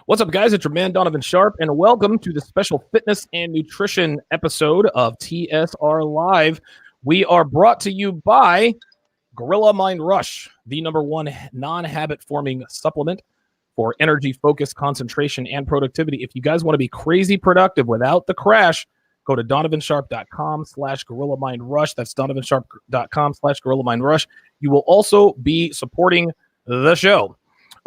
What's up, guys? It's your man, Donovan Sharpe, and welcome to the special fitness and nutrition episode of TSR Live. We are brought to you by Gorilla Mind Rush, the #1 non-habit forming supplement for energy, focus, concentration, and productivity. If you guys want to be crazy productive without the crash, go to donovansharpe.com/Gorilla Mind Rush. That's donovansharpe.com/Gorilla Mind Rush. You will also be supporting the show.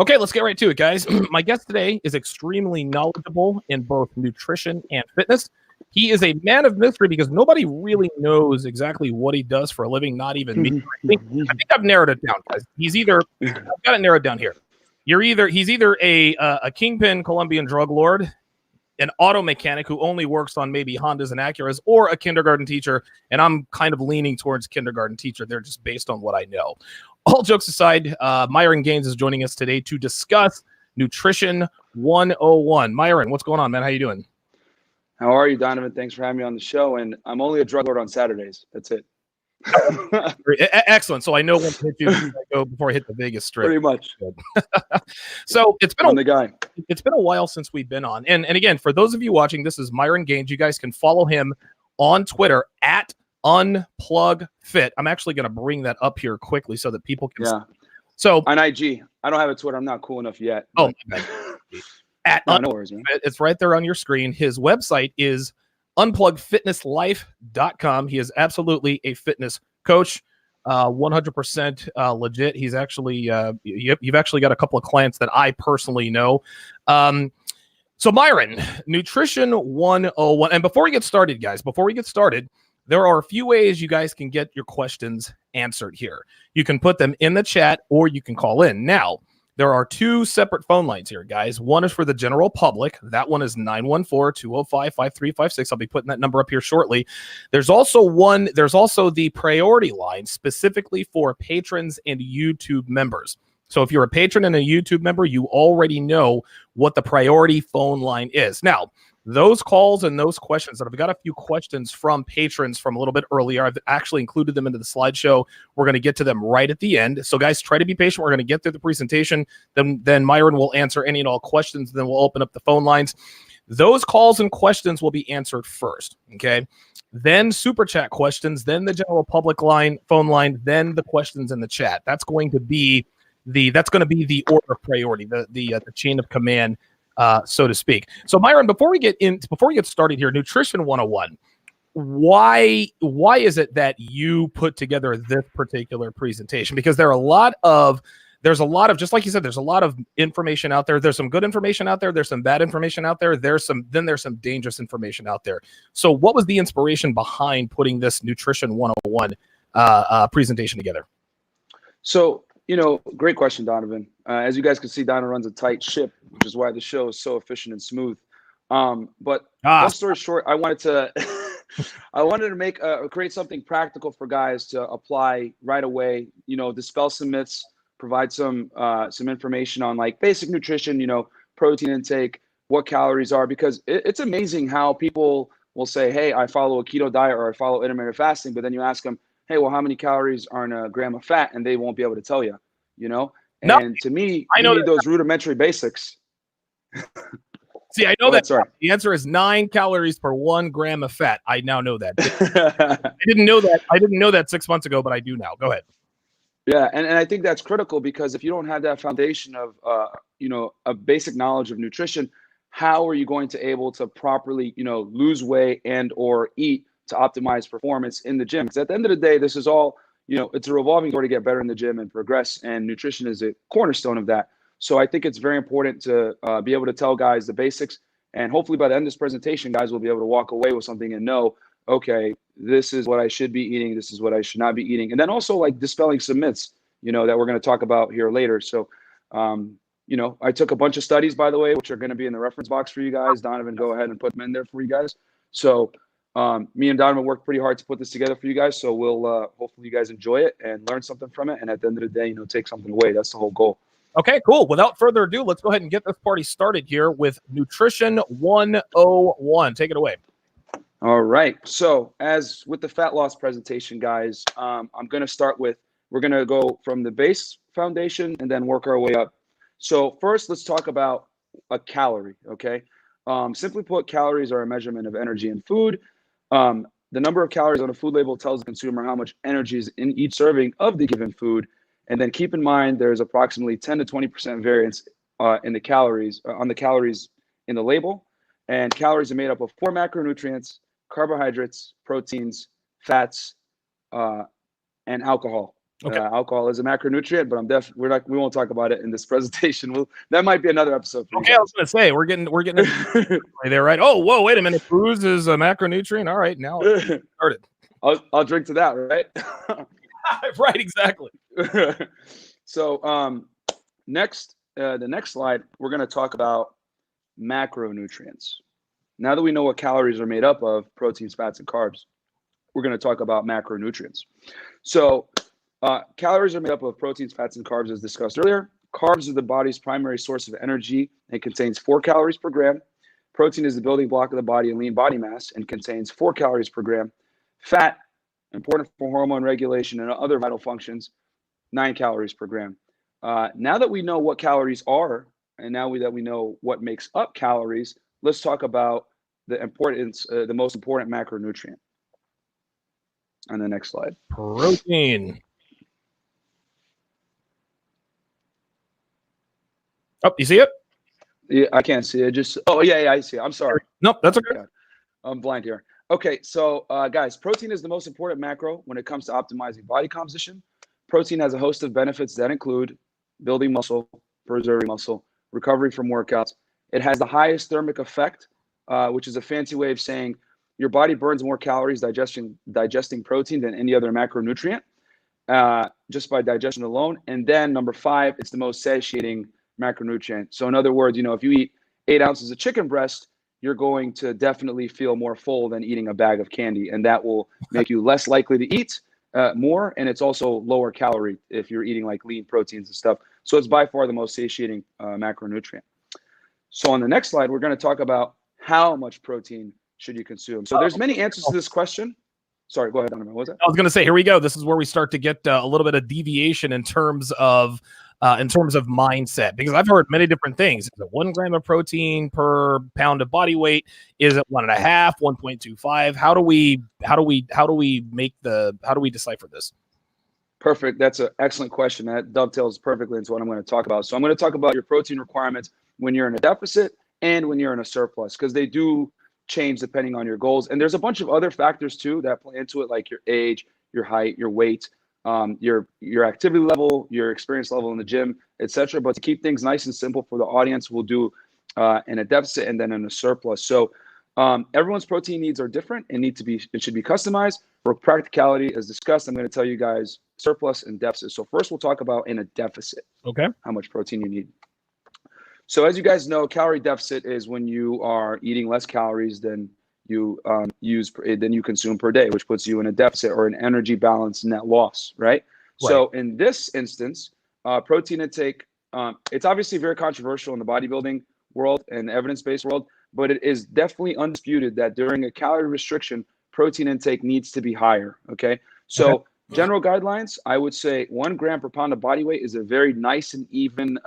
Okay, let's get right to it, guys. My guest today is extremely knowledgeable in both nutrition and fitness. He is a man of mystery because nobody really knows exactly what he does for a living, not even me. I think I've narrowed it down, guys. I've got it narrowed down here. He's either a kingpin Colombian drug lord, an auto mechanic who only works on maybe Hondas and Acuras, or a kindergarten teacher, and I'm kind of leaning towards kindergarten teacher. They're just based on what I know. All jokes aside, Myron Gaines is joining us today to discuss Nutrition 101. Myron, what's going on, man? How you doing? How are you, Donovan? Thanks for having me on the show. And I'm only a drug lord on Saturdays. That's it. Excellent. So I know when to hit you before I hit the Vegas Strip. Pretty much. So it's been It's been a while since we've been on. And again, for those of you watching, this is Myron Gaines. You guys can follow him on Twitter at UnplugFit. I'm actually going to bring that up here quickly so that people can see. So on IG. I don't have a Twitter. I'm not cool enough yet. Oh, my bad. No worries, man. It's right there on your screen. His website is unplugfitnesslife.com. He is absolutely a fitness coach, 100% legit. He's actually you've actually got a couple of clients that I personally know. So Myron, Nutrition 101. And before we get started, guys, there are a few ways you guys can get your questions answered here. You can put them in the chat or you can call in. Now, there are two separate phone lines here, guys. One is for the general public. That one is 914-205-5356. I'll be putting that number up here shortly. There's also the priority line specifically for patrons and YouTube members. So if you're a patron and a YouTube member, you already know what the priority phone line is. Now, those calls and those questions, that I've got a few questions from patrons from a little bit earlier. I've actually included them into the slideshow. We're going to get to them right at the end. So guys, try to be patient. We're going to get through the presentation. Then Myron will answer any and all questions. Then we'll open up the phone lines. Those calls and questions will be answered first. Okay. Then super chat questions, then the general public phone line, then the questions in the chat. That's going to be the order of priority, the chain of command, so to speak. So Myron, before we get started here, Nutrition 101, why is it that you put together this particular presentation? Because there's a lot of, just like you said, there's a lot of information out there. There's some good information out there. There's some bad information out there. There's some dangerous information out there. So what was the inspiration behind putting this Nutrition 101 presentation together? So, great question, Donovan. As you guys can see, Donovan runs a tight ship, which is why the show is so efficient and smooth. But long story short, I wanted to create something practical for guys to apply right away. Dispel some myths, provide some information on like basic nutrition, protein intake, what calories are, because it's amazing how people will say, "Hey, I follow a keto diet or I follow intermittent fasting," but then you ask them, "Hey, well, how many calories are in a gram of fat?" And they won't be able to tell you, And to me, I need those rudimentary basics. See, I know that. Sorry. The answer is 9 calories per 1 gram of fat. I now know that. I didn't know that. I didn't know that 6 months ago, but I do now. Go ahead. Yeah, and I think that's critical because if you don't have that foundation of, a basic knowledge of nutrition, how are you going to able to properly, lose weight and or eat to optimize performance in the gym? Because at the end of the day, this is all, it's a revolving door to get better in the gym and progress, and nutrition is a cornerstone of that. So I think it's very important to be able to tell guys the basics, and hopefully by the end of this presentation, guys will be able to walk away with something and know, okay, this is what I should be eating, this is what I should not be eating. And then also like dispelling some myths, that we're going to talk about here later. So, I took a bunch of studies, by the way, which are going to be in the reference box for you guys. Donovan, go ahead and put them in there for you guys. So me and Donovan worked pretty hard to put this together for you guys. So we'll hopefully you guys enjoy it and learn something from it. And at the end of the day, take something away. That's the whole goal. Okay, cool. Without further ado, let's go ahead and get this party started here with Nutrition 101. Take it away. All right. So as with the fat loss presentation, guys, I'm going to start with, we're going to go from the base foundation and then work our way up. So first, let's talk about a calorie, okay? Simply put, calories are a measurement of energy in food. The number of calories on a food label tells the consumer how much energy is in each serving of the given food. And then keep in mind, there's approximately 10 to 20% variance in the calories, on the calories in the label. And calories are made up of 4 macronutrients, carbohydrates, proteins, fats, and alcohol. Okay. Alcohol is a macronutrient, but we won't talk about it in this presentation. That might be another episode for you Okay, guys. I was gonna say we're getting there, right? Oh, whoa, wait a minute. Booze is a macronutrient. All right, now it started. I'll drink to that, right? Right, exactly. So next, the next slide, we're going to talk about macronutrients. Now that we know what calories are made up of, proteins, fats, and carbs, we're going to talk about macronutrients. So calories are made up of proteins, fats, and carbs, as discussed earlier. Carbs are the body's primary source of energy and contains 4 calories per gram. Protein is the building block of the body and lean body mass and contains 4 calories per gram. Fat, important for hormone regulation and other vital functions, 9 calories per gram. Now that we know what calories are, and now that we know what makes up calories, let's talk about the importance, the most important macronutrient. On the next slide. Protein. Oh, you see it? Yeah, I can't see it. Just yeah, I see it. I'm sorry. Nope, that's okay. God. I'm blind here. Okay, so guys, protein is the most important macro when it comes to optimizing body composition. Protein has a host of benefits that include building muscle, preserving muscle, recovery from workouts. It has the highest thermic effect, which is a fancy way of saying your body burns more calories digesting protein than any other macronutrient, just by digestion alone. And then number 5, it's the most satiating macronutrient. So in other words, if you eat 8 ounces of chicken breast, you're going to definitely feel more full than eating a bag of candy, and that will make you less likely to eat more, and it's also lower calorie if you're eating like lean proteins and stuff. So it's by far the most satiating macronutrient. So on the next slide, we're going to talk about how much protein should you consume. So there's many answers to this question. Sorry, go ahead, Donovan. What was that? I was going to say, here we go. This is where we start to get a little bit of deviation in terms of mindset, because I've heard many different things. Is it 1 gram of protein per pound of body weight? Is it 1.5, 1.25? How do we decipher this? Perfect. That's an excellent question. That dovetails perfectly into what I'm going to talk about. So I'm going to talk about your protein requirements when you're in a deficit and when you're in a surplus, because they do change depending on your goals. And there's a bunch of other factors too that play into it, like your age, your height, your weight, your activity level, your experience level in the gym, etc. But to keep things nice and simple for the audience, we'll do in a deficit and then in a surplus. So everyone's protein needs are different and it should be customized. For practicality, as discussed, I'm going to tell you guys surplus and deficit. So first we'll talk about in a deficit. Okay. How much protein you need. So as you guys know, calorie deficit is when you are eating less calories than you consume per day, which puts you in a deficit or an energy balance net loss, right? So in this instance, protein intake, it's obviously very controversial in the bodybuilding world and evidence-based world, but it is definitely undisputed that during a calorie restriction, protein intake needs to be higher, okay? So general guidelines, I would say 1 gram per pound of body weight is a very nice and even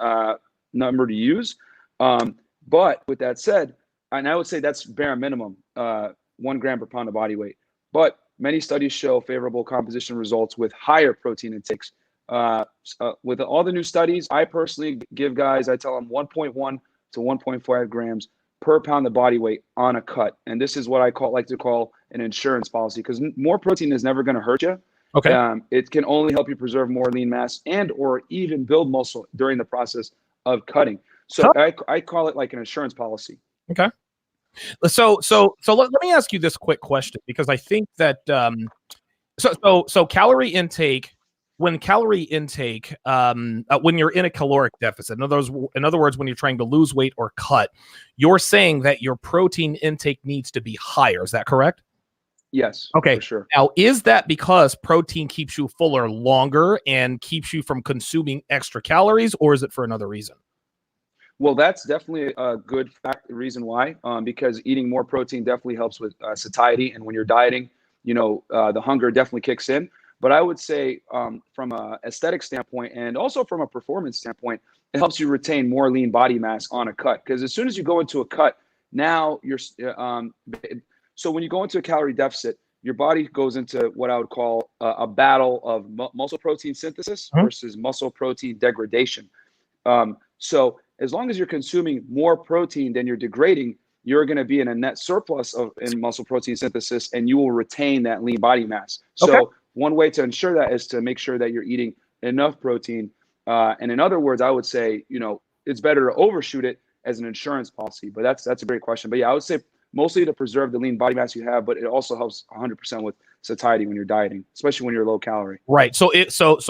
number to use. But with that said, and I would say that's bare minimum, 1 gram per pound of body weight. But many studies show favorable composition results with higher protein intakes. With all the new studies, I personally give guys, I tell them 1.1 to 1.5 grams per pound of body weight on a cut. And this is what I like to call an insurance policy, because more protein is never going to hurt you. Okay. It can only help you preserve more lean mass and or even build muscle during the process of cutting. So I call it like an insurance policy. Okay. So let me ask you this quick question, because I think that so calorie intake, when you're in a caloric deficit, in other words, when you're trying to lose weight or cut, you're saying that your protein intake needs to be higher. Is that correct? Yes. Okay. For sure. Now, is that because protein keeps you fuller longer and keeps you from consuming extra calories, or is it for another reason? Well, that's definitely a good reason why, because eating more protein definitely helps with satiety. And when you're dieting, the hunger definitely kicks in. But I would say from an aesthetic standpoint and also from a performance standpoint, it helps you retain more lean body mass on a cut. Because as soon as you go into a cut, now you're so when you go into a calorie deficit, your body goes into what I would call a battle of muscle protein synthesis versus muscle protein degradation. So as long as you're consuming more protein than you're degrading, you're going to be in a net surplus in muscle protein synthesis, and you will retain that lean body mass. So one way to ensure that is to make sure that you're eating enough protein. And in other words, I would say, it's better to overshoot it as an insurance policy. But that's a great question. But yeah, I would say mostly to preserve the lean body mass you have, but it also helps 100% with satiety when you're dieting, especially when you're low calorie. Right. So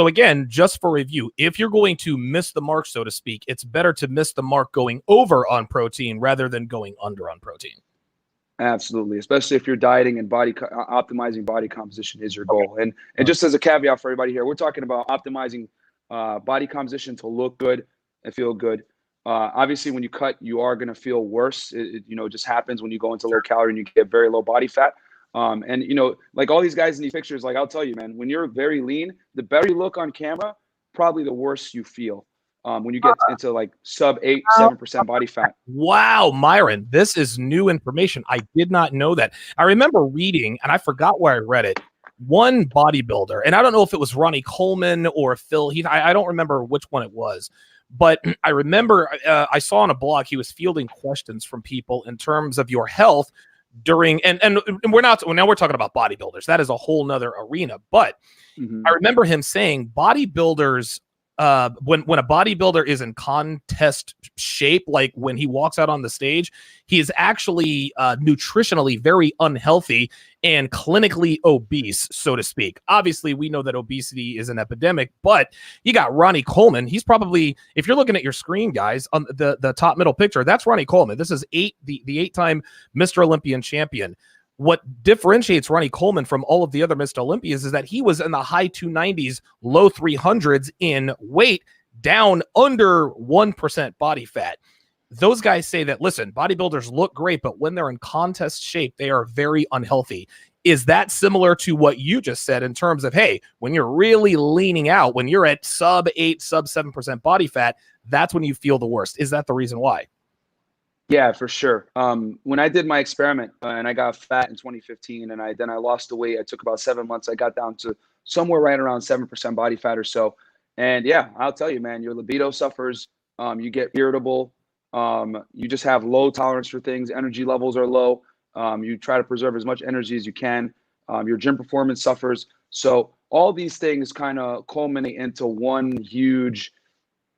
again, just for review, if you're going to miss the mark, so to speak, it's better to miss the mark going over on protein rather than going under on protein. Absolutely, especially if you're dieting and optimizing body composition is your goal. And just as a caveat for everybody here, we're talking about optimizing body composition to look good and feel good. Obviously, when you cut, you are going to feel worse. It just happens when you go into low calorie and you get very low body fat. And like all these guys in these pictures, like I'll tell you, man, when you're very lean, the better you look on camera, probably the worse you feel. When you get into like sub 7% body fat. Wow, Myron, this is new information. I did not know that. I remember reading, and I forgot where I read it, one bodybuilder, and I don't know if it was Ronnie Coleman or Phil Heath. I don't remember which one it was, but I remember I saw on a blog he was fielding questions from people in terms of your health during, and we're talking about bodybuilders. That is a whole nother arena. But I remember him saying bodybuilders, when a bodybuilder is in contest shape, like when he walks out on the stage, he is actually nutritionally very unhealthy and clinically obese, so to speak. Obviously, we know that obesity is an epidemic, but you got Ronnie Coleman. He's probably, if you're looking at your screen, guys, on the top middle picture, that's Ronnie Coleman. This is the 8-time Mr. Olympian champion. What differentiates Ronnie Coleman from all of the other Mr. Olympians is that he was in the high 290s, low 300s in weight, down under 1% body fat. Those guys say that, listen, bodybuilders look great, but when they're in contest shape, they are very unhealthy. Is that similar to what you just said in terms of, hey, when you're really leaning out, when you're at sub 8, sub 7% body fat, that's when you feel the worst? Is that the reason why? Yeah, for sure. When I did my experiment and I got fat in 2015 and I lost the weight, I took about 7 months. I got down to somewhere right around 7% body fat or so. And yeah, I'll tell you, man, your libido suffers. You get irritable. You just have low tolerance for things. Energy levels are low. You try to preserve as much energy as you can. Your gym performance suffers. So all these things kind of culminate into one huge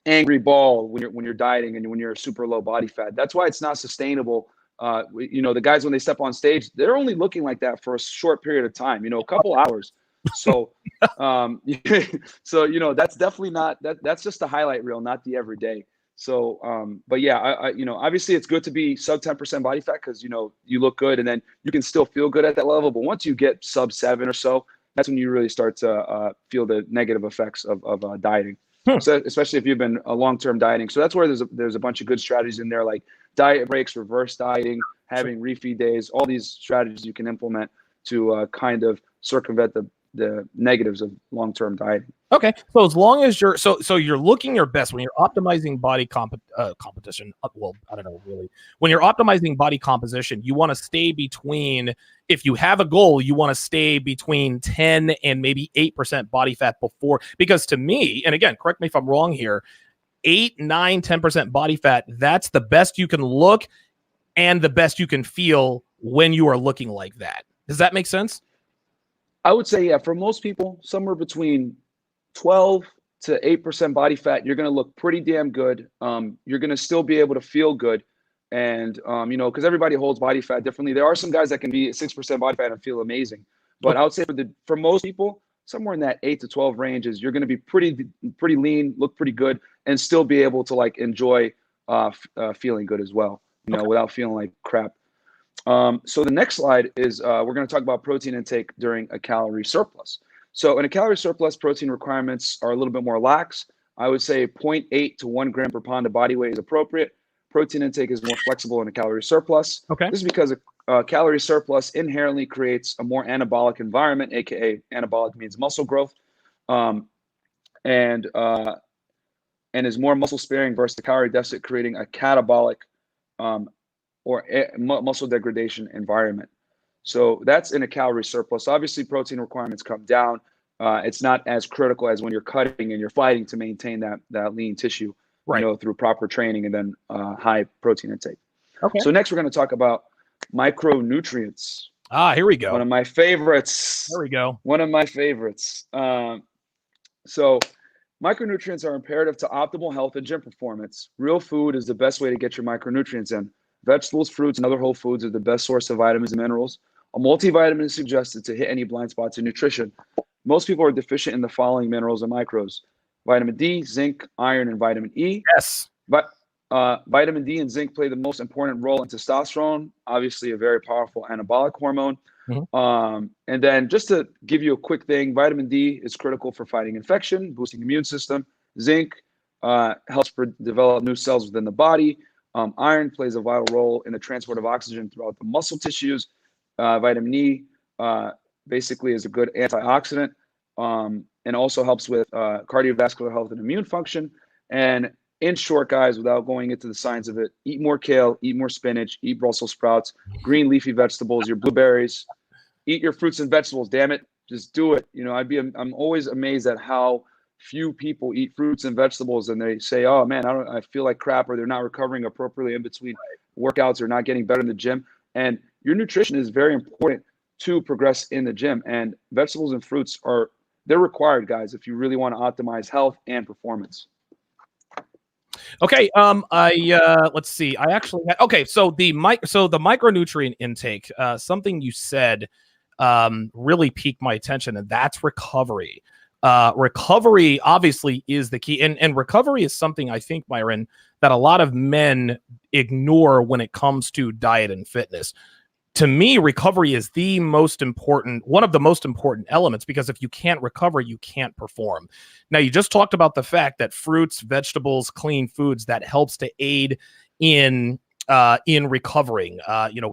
angry ball when you're dieting and when you're super low body fat. That's why it's not sustainable. The guys, when they step on stage, they're only looking like that for a short period of time, a couple hours. So, that's definitely not, that's just the highlight reel, not the everyday. So, but yeah, obviously it's good to be sub 10% body fat because, you look good and then you can still feel good at that level. But once you get sub 7 or so, that's when you really start to feel the negative effects of dieting. So especially if you've been a long-term dieting. So that's where there's a bunch of good strategies in there, like diet breaks, reverse dieting, having refeed days, all these strategies you can implement to kind of circumvent the negatives of long-term dieting. Okay, so as long as you're so you're looking your best when you're optimizing body competition. Well, I don't know really. When you're optimizing body composition, you want to stay between. If you have a goal, you want to stay between 10 and maybe 8% body fat before. Because to me, and again, correct me if I'm wrong here, 8, 9, 10% body fat. That's the best you can look, and the best you can feel when you are looking like that. Does that make sense? I would say, yeah, for most people, somewhere between 12 to 8% body fat, you're going to look pretty damn good. You're going to still be able to feel good. And, because everybody holds body fat differently. There are some guys that can be at 6% body fat and feel amazing. But I would say for most people, somewhere in that 8 to 12 ranges, you're going to be pretty lean, look pretty good, and still be able to like enjoy feeling good as well, without feeling like crap. So the next slide is we're going to talk about protein intake during a calorie surplus. So in a calorie surplus, protein requirements are a little bit more lax. I would say 0.8 to 1 gram per pound of body weight is appropriate. Protein intake is more flexible in a calorie surplus. Okay. This is because a calorie surplus inherently creates a more anabolic environment, aka anabolic means muscle growth. and is more muscle sparing versus the calorie deficit, creating a catabolic muscle degradation environment. So that's in a calorie surplus. Obviously, protein requirements come down. It's not as critical as when you're cutting and you're fighting to maintain that lean tissue, Right. through proper training and then high protein intake. Okay. So next we're going to talk about micronutrients. Here we go. One of my favorites. There we go. One of my favorites. So micronutrients are imperative to optimal health and gym performance. Real food is the best way to get your micronutrients in. Vegetables, fruits, and other whole foods are the best source of vitamins and minerals. A multivitamin is suggested to hit any blind spots in nutrition. Most people are deficient in the following minerals and micros: vitamin D, zinc, iron, and vitamin E. Yes. But vitamin D and zinc play the most important role in testosterone, obviously a very powerful anabolic hormone. Mm-hmm. And then just to give you a quick thing, vitamin D is critical for fighting infection, boosting the immune system. Zinc helps develop new cells within the body. Iron plays a vital role in the transport of oxygen throughout the muscle tissues. Vitamin E basically is a good antioxidant and also helps with cardiovascular health and immune function. And in short, guys, without going into the science of it, eat more kale, eat more spinach, eat Brussels sprouts, green leafy vegetables, your blueberries, eat your fruits and vegetables. Damn it, just do it. I'm always amazed at how few people eat fruits and vegetables, and they say, "Oh man, I feel like crap," or they're not recovering appropriately in between workouts, or not getting better in the gym. And your nutrition is very important to progress in the gym. And vegetables and fruits they're required, guys, if you really want to optimize health and performance. Okay. Let's see. I actually so the micronutrient intake, something you said really piqued my attention, and that's recovery. Recovery obviously is the key, and recovery is something I think, Myron, that a lot of men ignore when it comes to diet and fitness. To me, recovery is one of the most important elements, because if you can't recover, you can't perform. Now, you just talked about the fact that fruits, vegetables, clean foods, that helps to aid in recovering,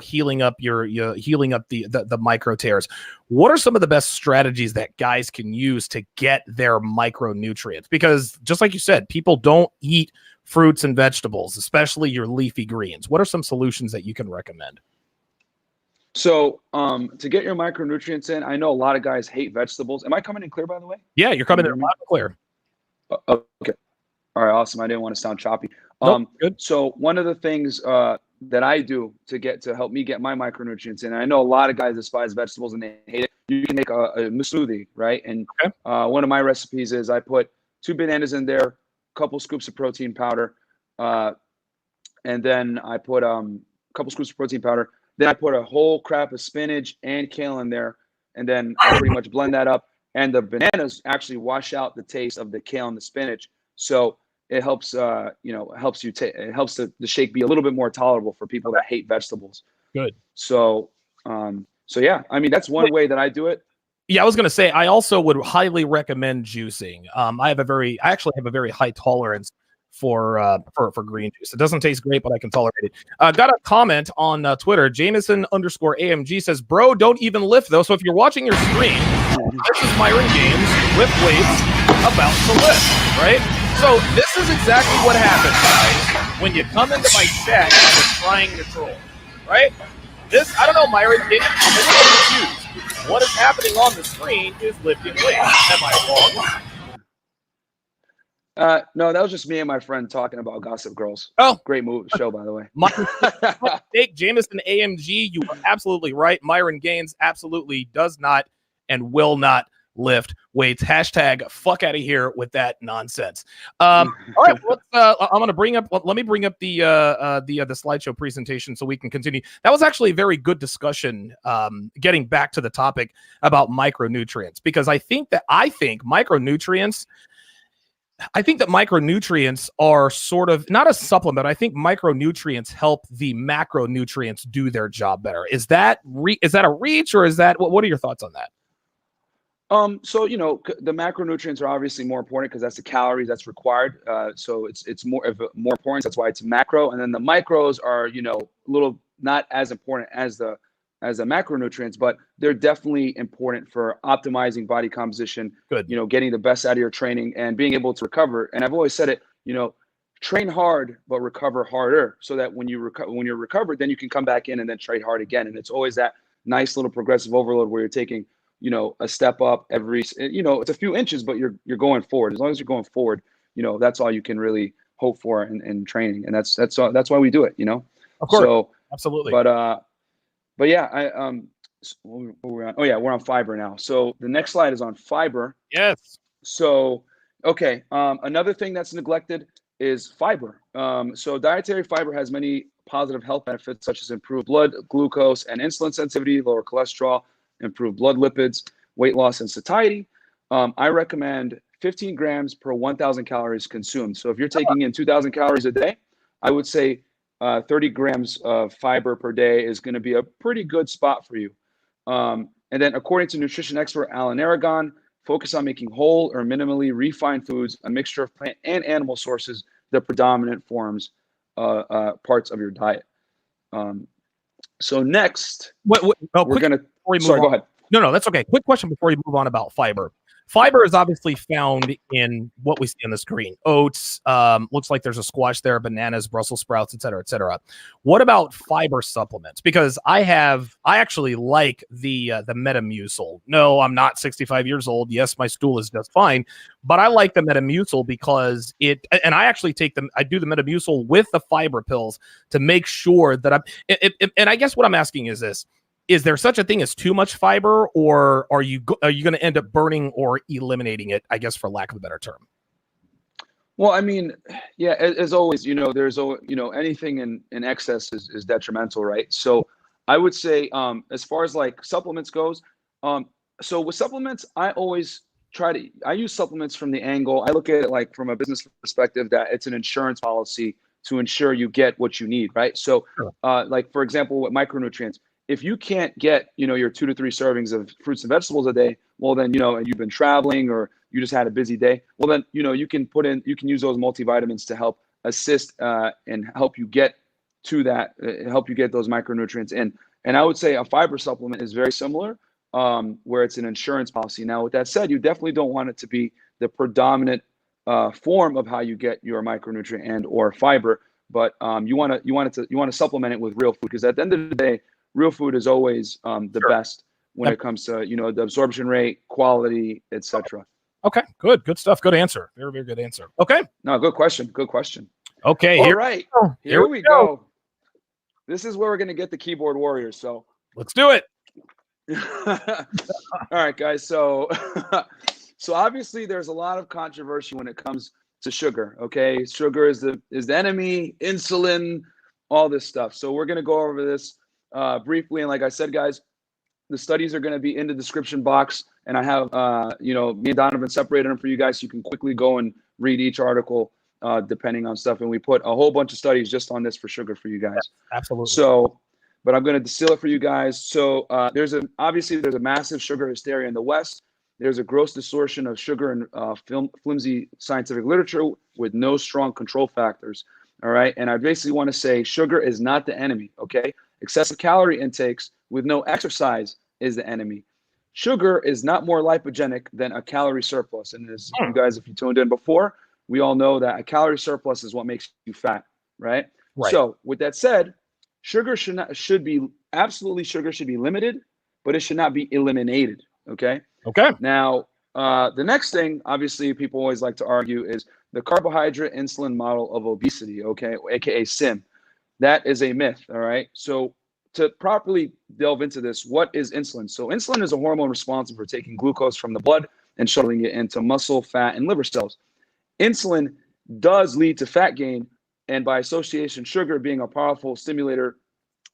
healing up the micro tears. What are some of the best strategies that guys can use to get their micronutrients? Because just like you said, people don't eat fruits and vegetables, especially your leafy greens. What are some solutions that you can recommend? So to get your micronutrients in, I know a lot of guys hate vegetables. Am I coming in clear, by the way? Yeah, you're coming in loud and clear. Okay. All right, awesome. I didn't want to sound choppy. Nope, good. So one of the things that I do to help me get my micronutrients in, and I know a lot of guys despise vegetables and they hate it. You can make a smoothie, right? And one of my recipes is I put 2 bananas in there, a couple scoops of protein powder, and then I put a couple scoops of protein powder. Then I put a whole crap of spinach and kale in there, and then I pretty much blend that up. And the bananas actually wash out the taste of the kale and the spinach, so it helps. It helps the shake be a little bit more tolerable for people that hate vegetables. Good. So, yeah, I mean that's one way that I do it. Yeah, I was going to say I also would highly recommend juicing. I actually have a very high tolerance for green juice. It doesn't taste great, but I can tolerate it. Got a comment on Twitter. Jameson_AMG says, "Bro, don't even lift though." So if you're watching your screen, this is Myron Gaines, lift weights, about to lift, right? So this is exactly what happens, guys, when you come into my chat and you're trying to troll, right? I don't know, Myron, I'm a little confused. What is happening on the screen is lifting weights. Am I wrong? No, that was just me and my friend talking about Gossip Girls. Oh, great show, by the way. My mistake, Jameson AMG. You are absolutely right. Myron Gaines absolutely does not and will not lift weights. Hashtag fuck out of here with that nonsense. All right, I'm going to bring up. Let me bring up the slideshow presentation so we can continue. That was actually a very good discussion. Getting back to the topic about micronutrients, because I think micronutrients are sort of not a supplement. I think micronutrients help the macronutrients do their job better. Is that a reach, or is that what are your thoughts on that? So the macronutrients are obviously more important because that's the calories that's required. So it's more important. That's why it's macro. And then the micros are a little not as important as the macronutrients, but they're definitely important for optimizing body composition. Good. Getting the best out of your training and being able to recover. And I've always said it. train hard but recover harder, so that when you're recovered, then you can come back in and then train hard again. And it's always that nice little progressive overload where you're taking a step up every, it's a few inches, but you're going forward. As long as you're going forward, that's all you can really hope for in training. And that's why we do it, Of course. So absolutely. But yeah, we're on fiber now. So the next slide is on fiber. Yes. So, okay. Another thing that's neglected is fiber. So dietary fiber has many positive health benefits, such as improved blood glucose and insulin sensitivity, lower cholesterol, improved blood lipids, weight loss, and satiety. I recommend 15 grams per 1,000 calories consumed. So if you're taking in 2,000 calories a day, I would say 30 grams of fiber per day is going to be a pretty good spot for you. And then according to nutrition expert Alan Aragon, focus on making whole or minimally refined foods, a mixture of plant and animal sources, the predominant parts of your diet. So next, we're going to, sorry, go ahead. No, that's okay. Quick question before you move on about fiber. Fiber is obviously found in what we see on the screen. Oats, looks like there's a squash there, bananas, Brussels sprouts, et cetera, et cetera. What about fiber supplements? Because I actually like the Metamucil. No, I'm not 65 years old. Yes, my stool is just fine, but I like the Metamucil because and I actually I do the Metamucil with the fiber pills to make sure that and I guess what I'm asking is this. Is there such a thing as too much fiber, or are you going to end up burning or eliminating it, I guess, for lack of a better term? Well, I mean, yeah, as always, there's, anything in excess is detrimental, right? So I would say, as far as like supplements goes, so with supplements, I always I use supplements from the angle. I look at it like from a business perspective, that it's an insurance policy to ensure you get what you need, right? So, Sure. Like, for example, with micronutrients, if you can't get, your 2 to 3 servings of fruits and vegetables a day, well then, and you've been traveling or you just had a busy day, well then, you can use those multivitamins to help assist and help you get to that, help you get those micronutrients in. And I would say a fiber supplement is very similar, where it's an insurance policy. Now, with that said, you definitely don't want it to be the predominant form of how you get your micronutrient and or fiber, but you want to supplement it with real food, because at the end of the day, real food is always the Sure. best when it comes to, the absorption rate, quality, etc. Okay, good stuff. Good answer. Very, very good answer. Okay. No, good question. Good question. Okay. All right. Here we go. This is where we're going to get the keyboard warriors. So let's do it. All right, guys. So, so obviously there's a lot of controversy when it comes to sugar. Okay. Sugar is the enemy, insulin, all this stuff. So we're going to go over this briefly. And like I said, guys, the studies are going to be in the description box, and I have, me and Donovan separated them for you guys, so you can quickly go and read each article, depending on stuff. And we put a whole bunch of studies just on this for sugar for you guys. Yes, absolutely. So, but I'm going to distill it for you guys. So there's a massive sugar hysteria in the West. There's a gross distortion of sugar in flimsy scientific literature with no strong control factors. All right. And I basically want to say sugar is not the enemy. Okay. Excessive calorie intakes with no exercise is the enemy. Sugar is not more lipogenic than a calorie surplus. And as you guys, if you tuned in before, we all know that a calorie surplus is what makes you fat, right? So with that said, sugar should be limited, but it should not be eliminated. Okay. Okay. Now, the next thing, obviously, people always like to argue is the carbohydrate insulin model of obesity. Okay, aka SIM. That is a myth. All right. So to properly delve into this, what is insulin? So insulin is a hormone responsible for taking glucose from the blood and shuttling it into muscle, fat, and liver cells. Insulin does lead to fat gain, and by association, sugar being a powerful stimulator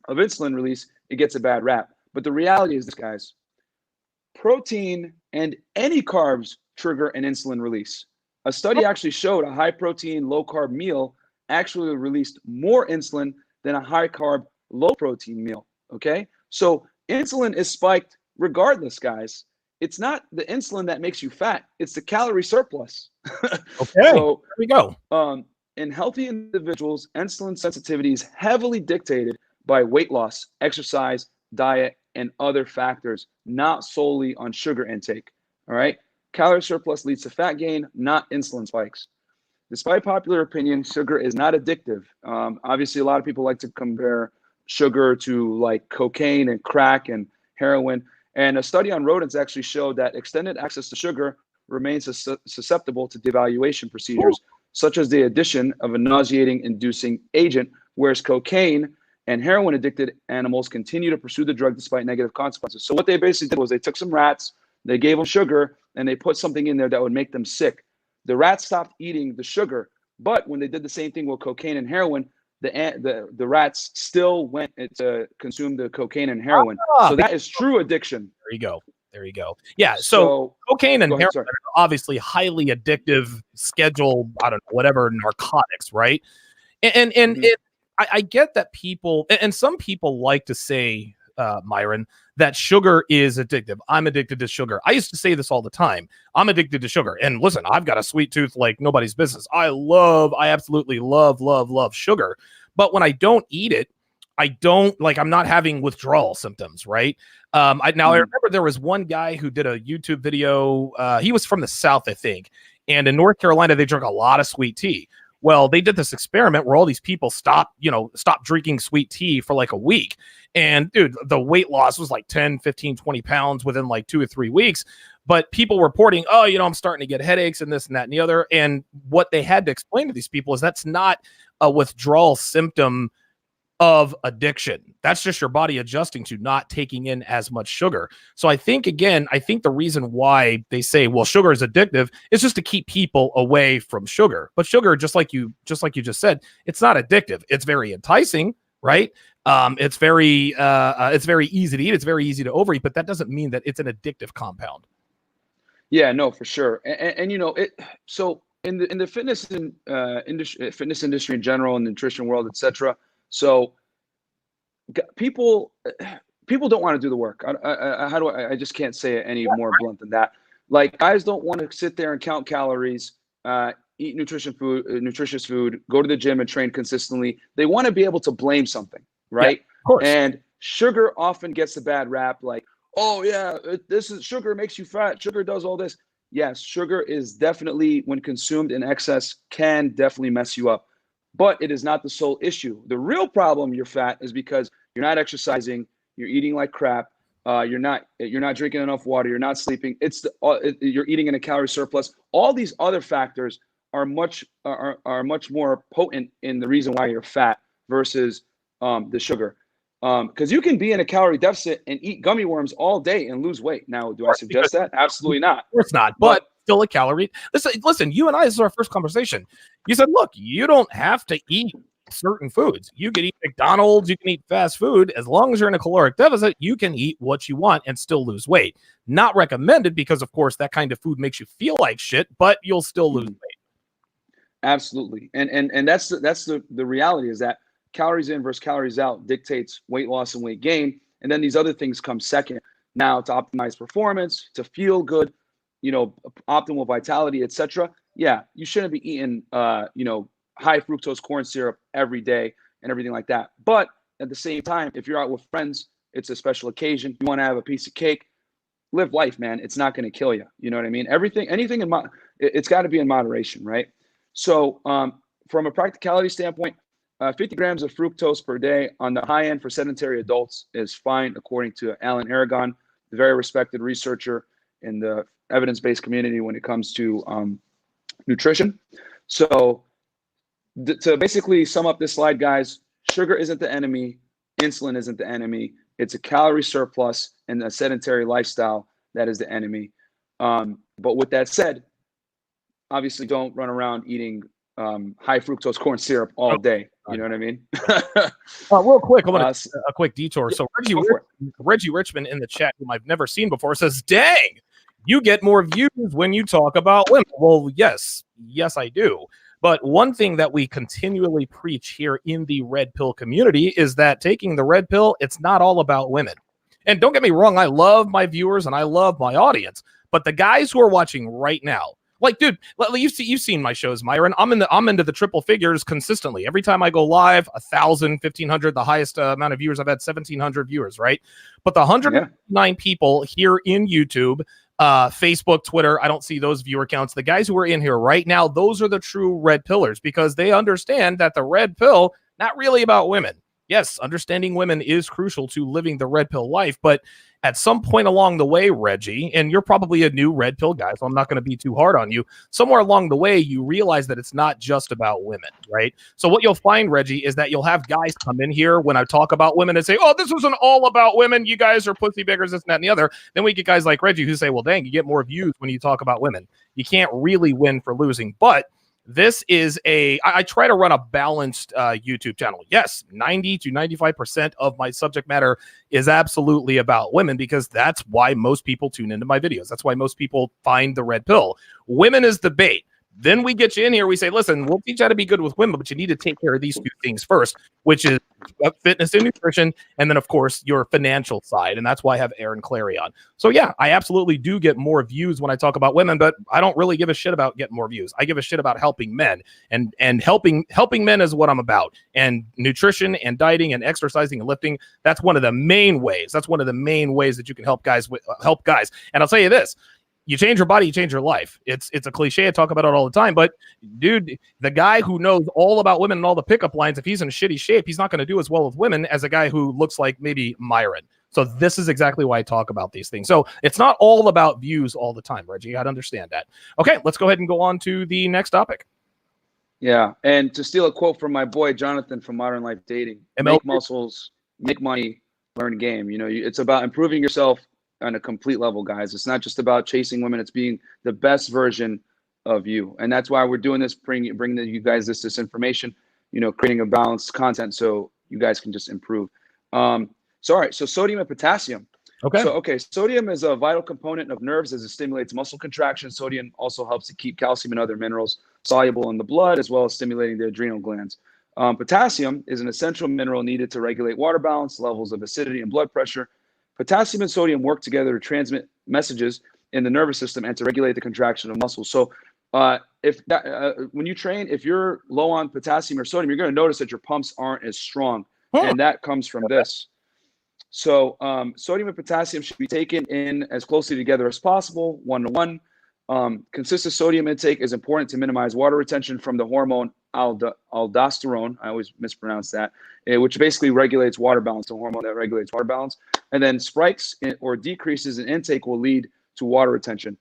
of insulin release, it gets a bad rap. But the reality is this, guys: protein and any carbs trigger an insulin release. A study actually showed a high protein, low carb meal actually released more insulin than a high carb, low protein meal. Okay. So insulin is spiked regardless, guys. It's not the insulin that makes you fat. It's the calorie surplus. Okay. So there we go. In healthy individuals, insulin sensitivity is heavily dictated by weight loss, exercise, diet, and other factors, not solely on sugar intake. All right. Calorie surplus leads to fat gain, not insulin spikes. despite popular opinion, sugar is not addictive. Obviously, a lot of people like to compare sugar to like cocaine and crack and heroin. And a study on rodents actually showed that extended access to sugar remains susceptible to devaluation procedures, such as the addition of a nauseating inducing agent, whereas cocaine and heroin addicted animals continue to pursue the drug despite negative consequences. So what they basically did was they took some rats, they gave them sugar, and they put something in there that would make them sick. The rats stopped eating the sugar, but when they did the same thing with cocaine and heroin, the rats still went to consume the cocaine and heroin. So that is true addiction. There you go. There you go. Yeah. So cocaine and heroin are obviously highly addictive, scheduled, I don't know, whatever narcotics, right? And I get that people, and some people like to say, Myron, that sugar is addictive. I'm addicted to sugar. I used to say this all the time. I'm addicted to sugar. And listen, I've got a sweet tooth like nobody's business. I absolutely love sugar. But when I don't eat it, I'm not having withdrawal symptoms, right? I remember there was one guy who did a YouTube video. He was from the South, I think. And in North Carolina, they drink a lot of sweet tea. Well, they did this experiment where all these people stopped drinking sweet tea for like a week. And dude, the weight loss was like 10, 15, 20 pounds within like 2 or 3 weeks. But people reporting, I'm starting to get headaches and this and that and the other. And what they had to explain to these people is that's not a withdrawal symptom of addiction. That's just your body adjusting to not taking in as much sugar. So I think the reason why they say, well, sugar is addictive is just to keep people away from sugar. But sugar, just like you just said, it's not addictive. It's very enticing, right? It's very easy to eat. It's very easy to overeat, but that doesn't mean that it's an addictive compound. Yeah, no, for sure. And so in the fitness industry in general, and nutrition world, etc. So people don't want to do the work. I just can't say it any more blunt than that. Like, guys don't want to sit there and count calories, eat nutritious food, go to the gym and train consistently. They want to be able to blame something, right? Yeah, of course. And sugar often gets a bad rap, like, oh yeah, sugar makes you fat. Sugar does all this. Yes, sugar is definitely, when consumed in excess, can definitely mess you up. But it is not the sole issue. The real problem you're fat is because you're not exercising, you're eating like crap, you're not drinking enough water, you're not sleeping. You're eating in a calorie surplus. All these other factors are much more potent in the reason why you're fat versus the sugar. Because you can be in a calorie deficit and eat gummy worms all day and lose weight. Now, do I suggest that? Absolutely not. Of course not. But still a calorie. Listen, you and I, this is our first conversation. You said, look, you don't have to eat certain foods. You can eat McDonald's, you can eat fast food. As long as you're in a caloric deficit, you can eat what you want and still lose weight. Not recommended because, of course, that kind of food makes you feel like shit, but you'll still lose weight. Absolutely. And that's the reality, is that calories in versus calories out dictates weight loss and weight gain. And then these other things come second. Now, to optimize performance, to feel good, optimal vitality, etc. Yeah, you shouldn't be eating, high fructose corn syrup every day and everything like that. But at the same time, if you're out with friends, it's a special occasion, you want to have a piece of cake, live life, man. It's not going to kill you. You know what I mean? Anything it's got to be in moderation, right? So from a practicality standpoint, 50 grams of fructose per day on the high end for sedentary adults is fine, according to Alan Aragon, the very respected researcher in the evidence-based community when it comes to nutrition. So to basically sum up this slide, guys, sugar isn't the enemy, insulin isn't the enemy. It's a calorie surplus and a sedentary lifestyle that is the enemy. But with that said, obviously don't run around eating high fructose corn syrup all day. You know what I mean? Real quick, I want a quick detour. So Reggie Richmond in the chat, whom I've never seen before, says, dang, you get more views when you talk about women. Well, yes, I do. But one thing that we continually preach here in the red pill community is that taking the red pill, it's not all about women. And don't get me wrong, I love my viewers and I love my audience. But the guys who are watching right now, like, dude, you've seen my shows, Myron. I'm into the triple figures consistently. Every time I go live, 1,000, 1,500, the highest amount of viewers I've had, 1,700 viewers, right? But the 109 people here in YouTube, Facebook, Twitter. I don't see those viewer counts. The guys who are in here right now, those are the true red pillars, because they understand that the red pill, not really about women. Yes, understanding women is crucial to living the red pill life, but at some point along the way, Reggie, and you're probably a new red pill guy, so I'm not going to be too hard on you. Somewhere along the way, you realize that it's not just about women, right? So what you'll find, Reggie, is that you'll have guys come in here when I talk about women and say, oh, this isn't all about women. You guys are pussy beggars, this and that and the other. Then we get guys like Reggie who say, well, dang, you get more views when you talk about women. You can't really win for losing, but this is I try to run a balanced YouTube channel. Yes, 90 to 95% of my subject matter is absolutely about women, because that's why most people tune into my videos. That's why most people find the red pill. Women is the bait. Then we get you in here. We say, listen, we'll teach you how to be good with women, but you need to take care of these two things first, which is fitness and nutrition, and then, of course, your financial side. And that's why I have Aaron Clary on. So, yeah, I absolutely do get more views when I talk about women, but I don't really give a shit about getting more views. I give a shit about helping men, and helping men is what I'm about. And nutrition and dieting and exercising and lifting, that's one of the main ways. That's one of the main ways that you can help guys. And I'll tell you this. You change your body, you change your life. It's a cliche. I talk about it all the time. But, dude, the guy who knows all about women and all the pickup lines, if he's in shitty shape, he's not going to do as well with women as a guy who looks like maybe Myron. So this is exactly why I talk about these things. So it's not all about views all the time, Reggie. You got to understand that. Okay, let's go ahead and go on to the next topic. Yeah, and to steal a quote from my boy Jonathan from Modern Life Dating, make muscles, make money, learn game. You know, it's about improving yourself on a complete level, guys. It's not just about chasing women. It's being the best version of you. And that's why we're doing this, bringing you guys this information, you know, creating a balanced content so you guys can just improve. So, all right, so sodium and potassium. Okay. Sodium is a vital component of nerves as it stimulates muscle contraction. Sodium also helps to keep calcium and other minerals soluble in the blood, as well as stimulating the adrenal glands. Potassium is an essential mineral needed to regulate water balance, levels of acidity, and blood pressure. Potassium and sodium work together to transmit messages in the nervous system and to regulate the contraction of muscles. So when you train, if you're low on potassium or sodium, you're going to notice that your pumps aren't as strong. And that comes from this. So sodium and potassium should be taken in as closely together as possible, 1-to-1. Consistent sodium intake is important to minimize water retention from the hormone aldosterone. I always mispronounce that, which basically regulates water balance, the hormone that regulates water balance. And then spikes or decreases in intake will lead to water retention.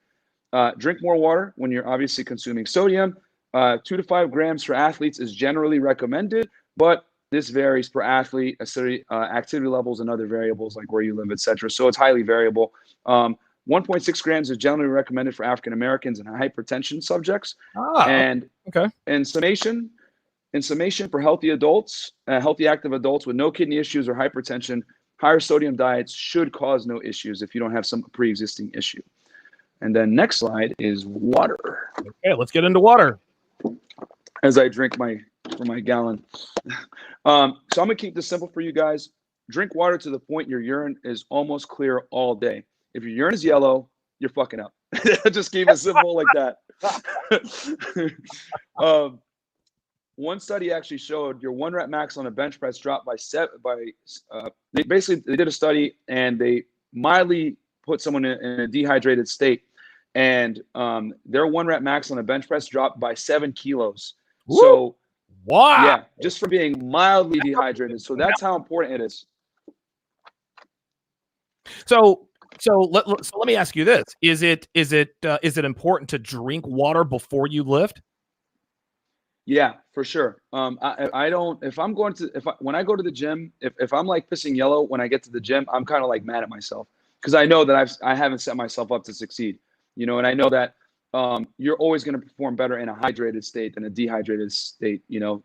Drink more water when you're obviously consuming sodium. 2 to 5 grams for athletes is generally recommended, but this varies per athlete, activity levels, and other variables like where you live, etc. So it's highly variable. 1.6 grams is generally recommended for African Americans and hypertension subjects. And in summation, for healthy adults, healthy active adults with no kidney issues or hypertension, higher sodium diets should cause no issues if you don't have some pre-existing issue. And then next slide is water. Okay, let's get into water. As I drink from my gallon. So I'm gonna keep this simple for you guys. Drink water to the point your urine is almost clear all day. If your urine is yellow, you're fucking up. Just keep it simple like that. One study actually showed your 1 rep max on a bench press dropped by they did a study and they mildly put someone in a dehydrated state, and their 1 rep max on a bench press dropped by 7 kilos. Woo! So wow, yeah, just for being mildly dehydrated. So that's how important it is. So let me ask you this: Is it important to drink water before you lift? Yeah, for sure. I don't. When I go to the gym, if I'm like pissing yellow when I get to the gym, I'm kind of like mad at myself because I know that I haven't set myself up to succeed. You know, and I know that you're always going to perform better in a hydrated state than a dehydrated state. You know,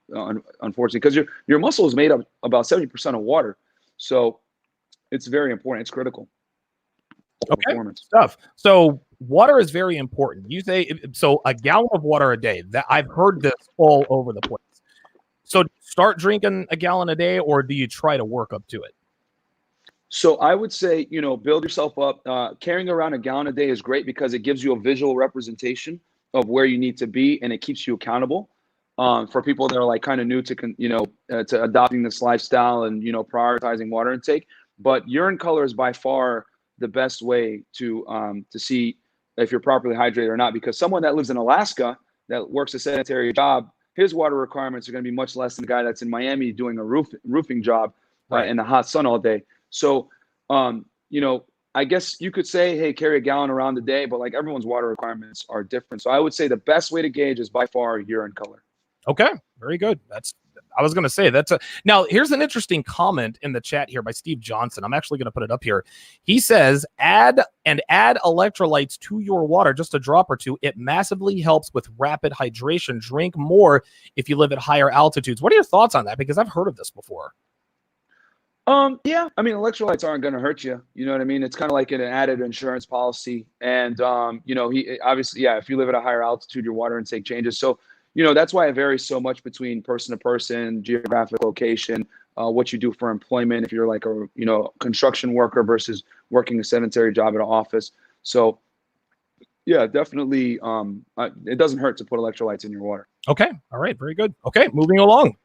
unfortunately, because your muscle is made up about 70% of water, so it's very important. It's critical. Okay, stuff. So water is very important. You say so a gallon of water a day. That I've heard this all over the place. So start drinking a gallon a day, or do you try to work up to it? So I would say, you know, build yourself up. Carrying around a gallon a day is great because it gives you a visual representation of where you need to be, and it keeps you accountable. For people that are like kind of new to to adopting this lifestyle and prioritizing water intake. But urine color is by far the best way to see if you're properly hydrated or not, because someone that lives in Alaska that works a sedentary job, his water requirements are going to be much less than the guy that's in Miami doing a roofing job in the hot sun all day. So, you know, I guess you could say, hey, carry a gallon around the day, but like everyone's water requirements are different. So I would say the best way to gauge is by far urine color. Okay, very good. I was going to say now here's an interesting comment in the chat here by Steve Johnson. I'm actually going to put it up here. He says, add electrolytes to your water, just a drop or two. It massively helps with rapid hydration. Drink more if you live at higher altitudes. What are your thoughts on that? Because I've heard of this before. Yeah, I mean, electrolytes aren't going to hurt you. You know what I mean? It's kind of like an added insurance policy. And, you know, he obviously, yeah, if you live at a higher altitude, your water intake changes. So, you know, that's why it varies so much between person to person, geographic location, what you do for employment. If you're like a, you know, construction worker versus working a sedentary job at an office. So, yeah, definitely. It doesn't hurt to put electrolytes in your water. Okay. All right. Very good. Okay. Moving along.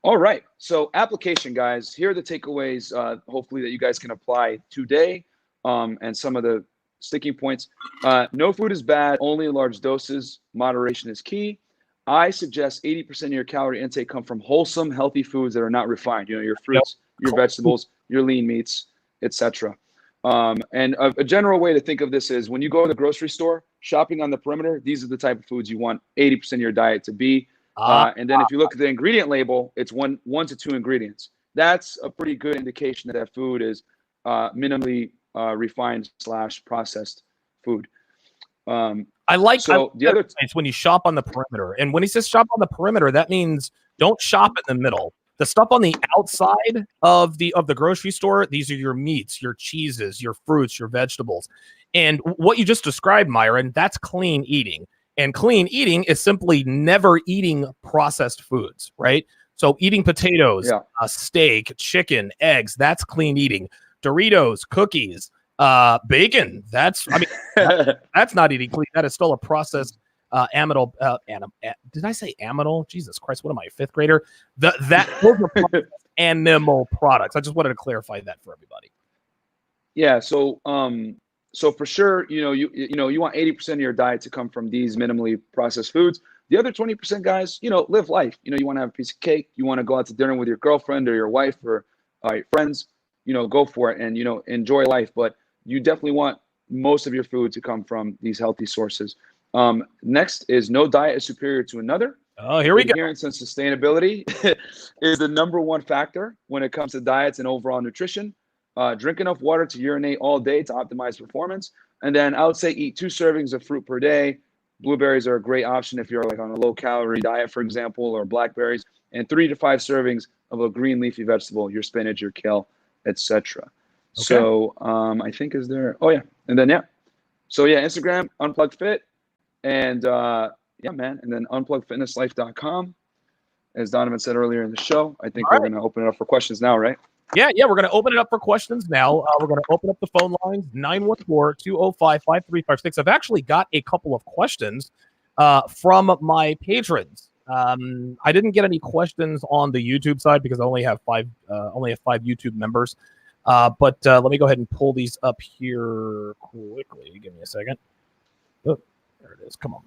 All right. So application, guys, here are the takeaways, hopefully that you guys can apply today, and some of the sticking points. No food is bad, only in large doses. Moderation is key. I suggest 80% of your calorie intake come from wholesome, healthy foods that are not refined. You know, your fruits, your vegetables, your lean meats, etc. And a general way to think of this is when you go to the grocery store, shopping on the perimeter, these are the type of foods you want 80% of your diet to be. And then if you look at the ingredient label, it's one to two ingredients. That's a pretty good indication that that food is minimally refined / processed food. I like so the other it's when you shop on the perimeter. And when he says shop on the perimeter, that means don't shop in the middle. The stuff on the outside of the grocery store, these are your meats, your cheeses, your fruits, your vegetables. And what you just described, Myron, that's clean eating. And clean eating is simply never eating processed foods, right? So eating potatoes, steak, chicken, eggs, that's clean eating. Doritos, cookies, bacon, that's not eating clean. That is still a processed amidal. Did I say amidal? Jesus Christ, what am I, a fifth grader? Those are processed animal products. I just wanted to clarify that for everybody. Yeah, so for sure, you want 80% of your diet to come from these minimally processed foods. The other 20%, guys, live life. You want to have a piece of cake. You want to go out to dinner with your girlfriend or your wife or your friends. Go for it and enjoy life. But you definitely want most of your food to come from these healthy sources. Next is no diet is superior to another. Oh, here we go. Adherence and sustainability is the #1 factor when it comes to diets and overall nutrition. Drink enough water to urinate all day to optimize performance. And then I would say eat 2 servings of fruit per day. Blueberries are a great option if you're like on a low calorie diet, for example, or blackberries. And 3 to 5 servings of a green leafy vegetable, your spinach, your kale, etc. Okay. So I think is there, and then so Instagram, Unplugged Fit, and man, and then unpluggedfitnesslife.com. As Donovan said earlier in the show, I think we're going to open it up for questions now, right? Yeah, we're going to open it up for questions now. We're going to open up the phone lines, 914-205-5356. I've actually got a couple of questions from my patrons. I didn't get any questions on the YouTube side because I only have 5 YouTube members. But let me go ahead and pull these up here quickly. Give me a second. Oh, there it is. Come on.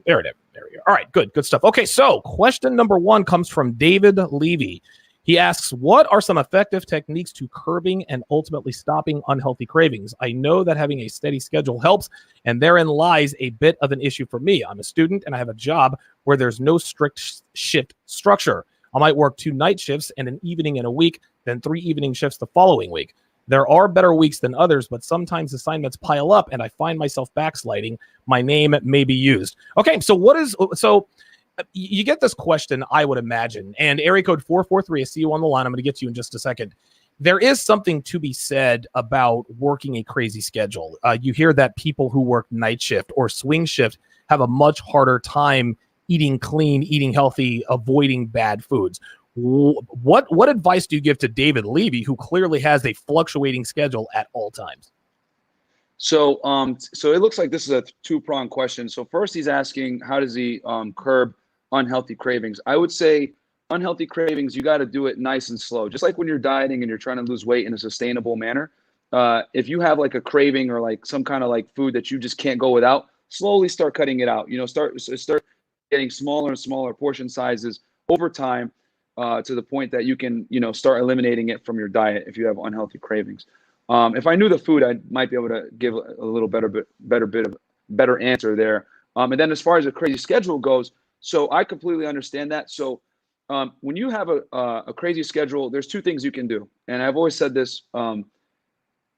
There it is. There we go. All right, good stuff. Okay, so question number 1 comes from David Levy. He asks, what are some effective techniques to curbing and ultimately stopping unhealthy cravings? I know that having a steady schedule helps, and therein lies a bit of an issue for me. I'm a student, and I have a job where there's no strict shift structure. I might work 2 night shifts and an evening in a week, then 3 evening shifts the following week. There are better weeks than others, but sometimes assignments pile up, and I find myself backsliding. My name may be used. Okay, so you get this question, I would imagine, and area code 443, I see you on the line. I'm going to get to you in just a second. There is something to be said about working a crazy schedule. You hear that people who work night shift or swing shift have a much harder time eating clean, eating healthy, avoiding bad foods. What advice do you give to David Levy, who clearly has a fluctuating schedule at all times? So it looks like this is a 2-pronged question. So first he's asking, how does he curb unhealthy cravings? I would say unhealthy cravings, you got to do it nice and slow. Just like when you're dieting and you're trying to lose weight in a sustainable manner, if you have like a craving or like some kind of like food that you just can't go without, slowly start cutting it out. Start getting smaller and smaller portion sizes over time, to the point that you can, start eliminating it from your diet if you have unhealthy cravings. If I knew the food, I might be able to give a little better answer there. And then as far as a crazy schedule goes, so I completely understand that. So when you have a crazy schedule, there's two things you can do. And I've always said this,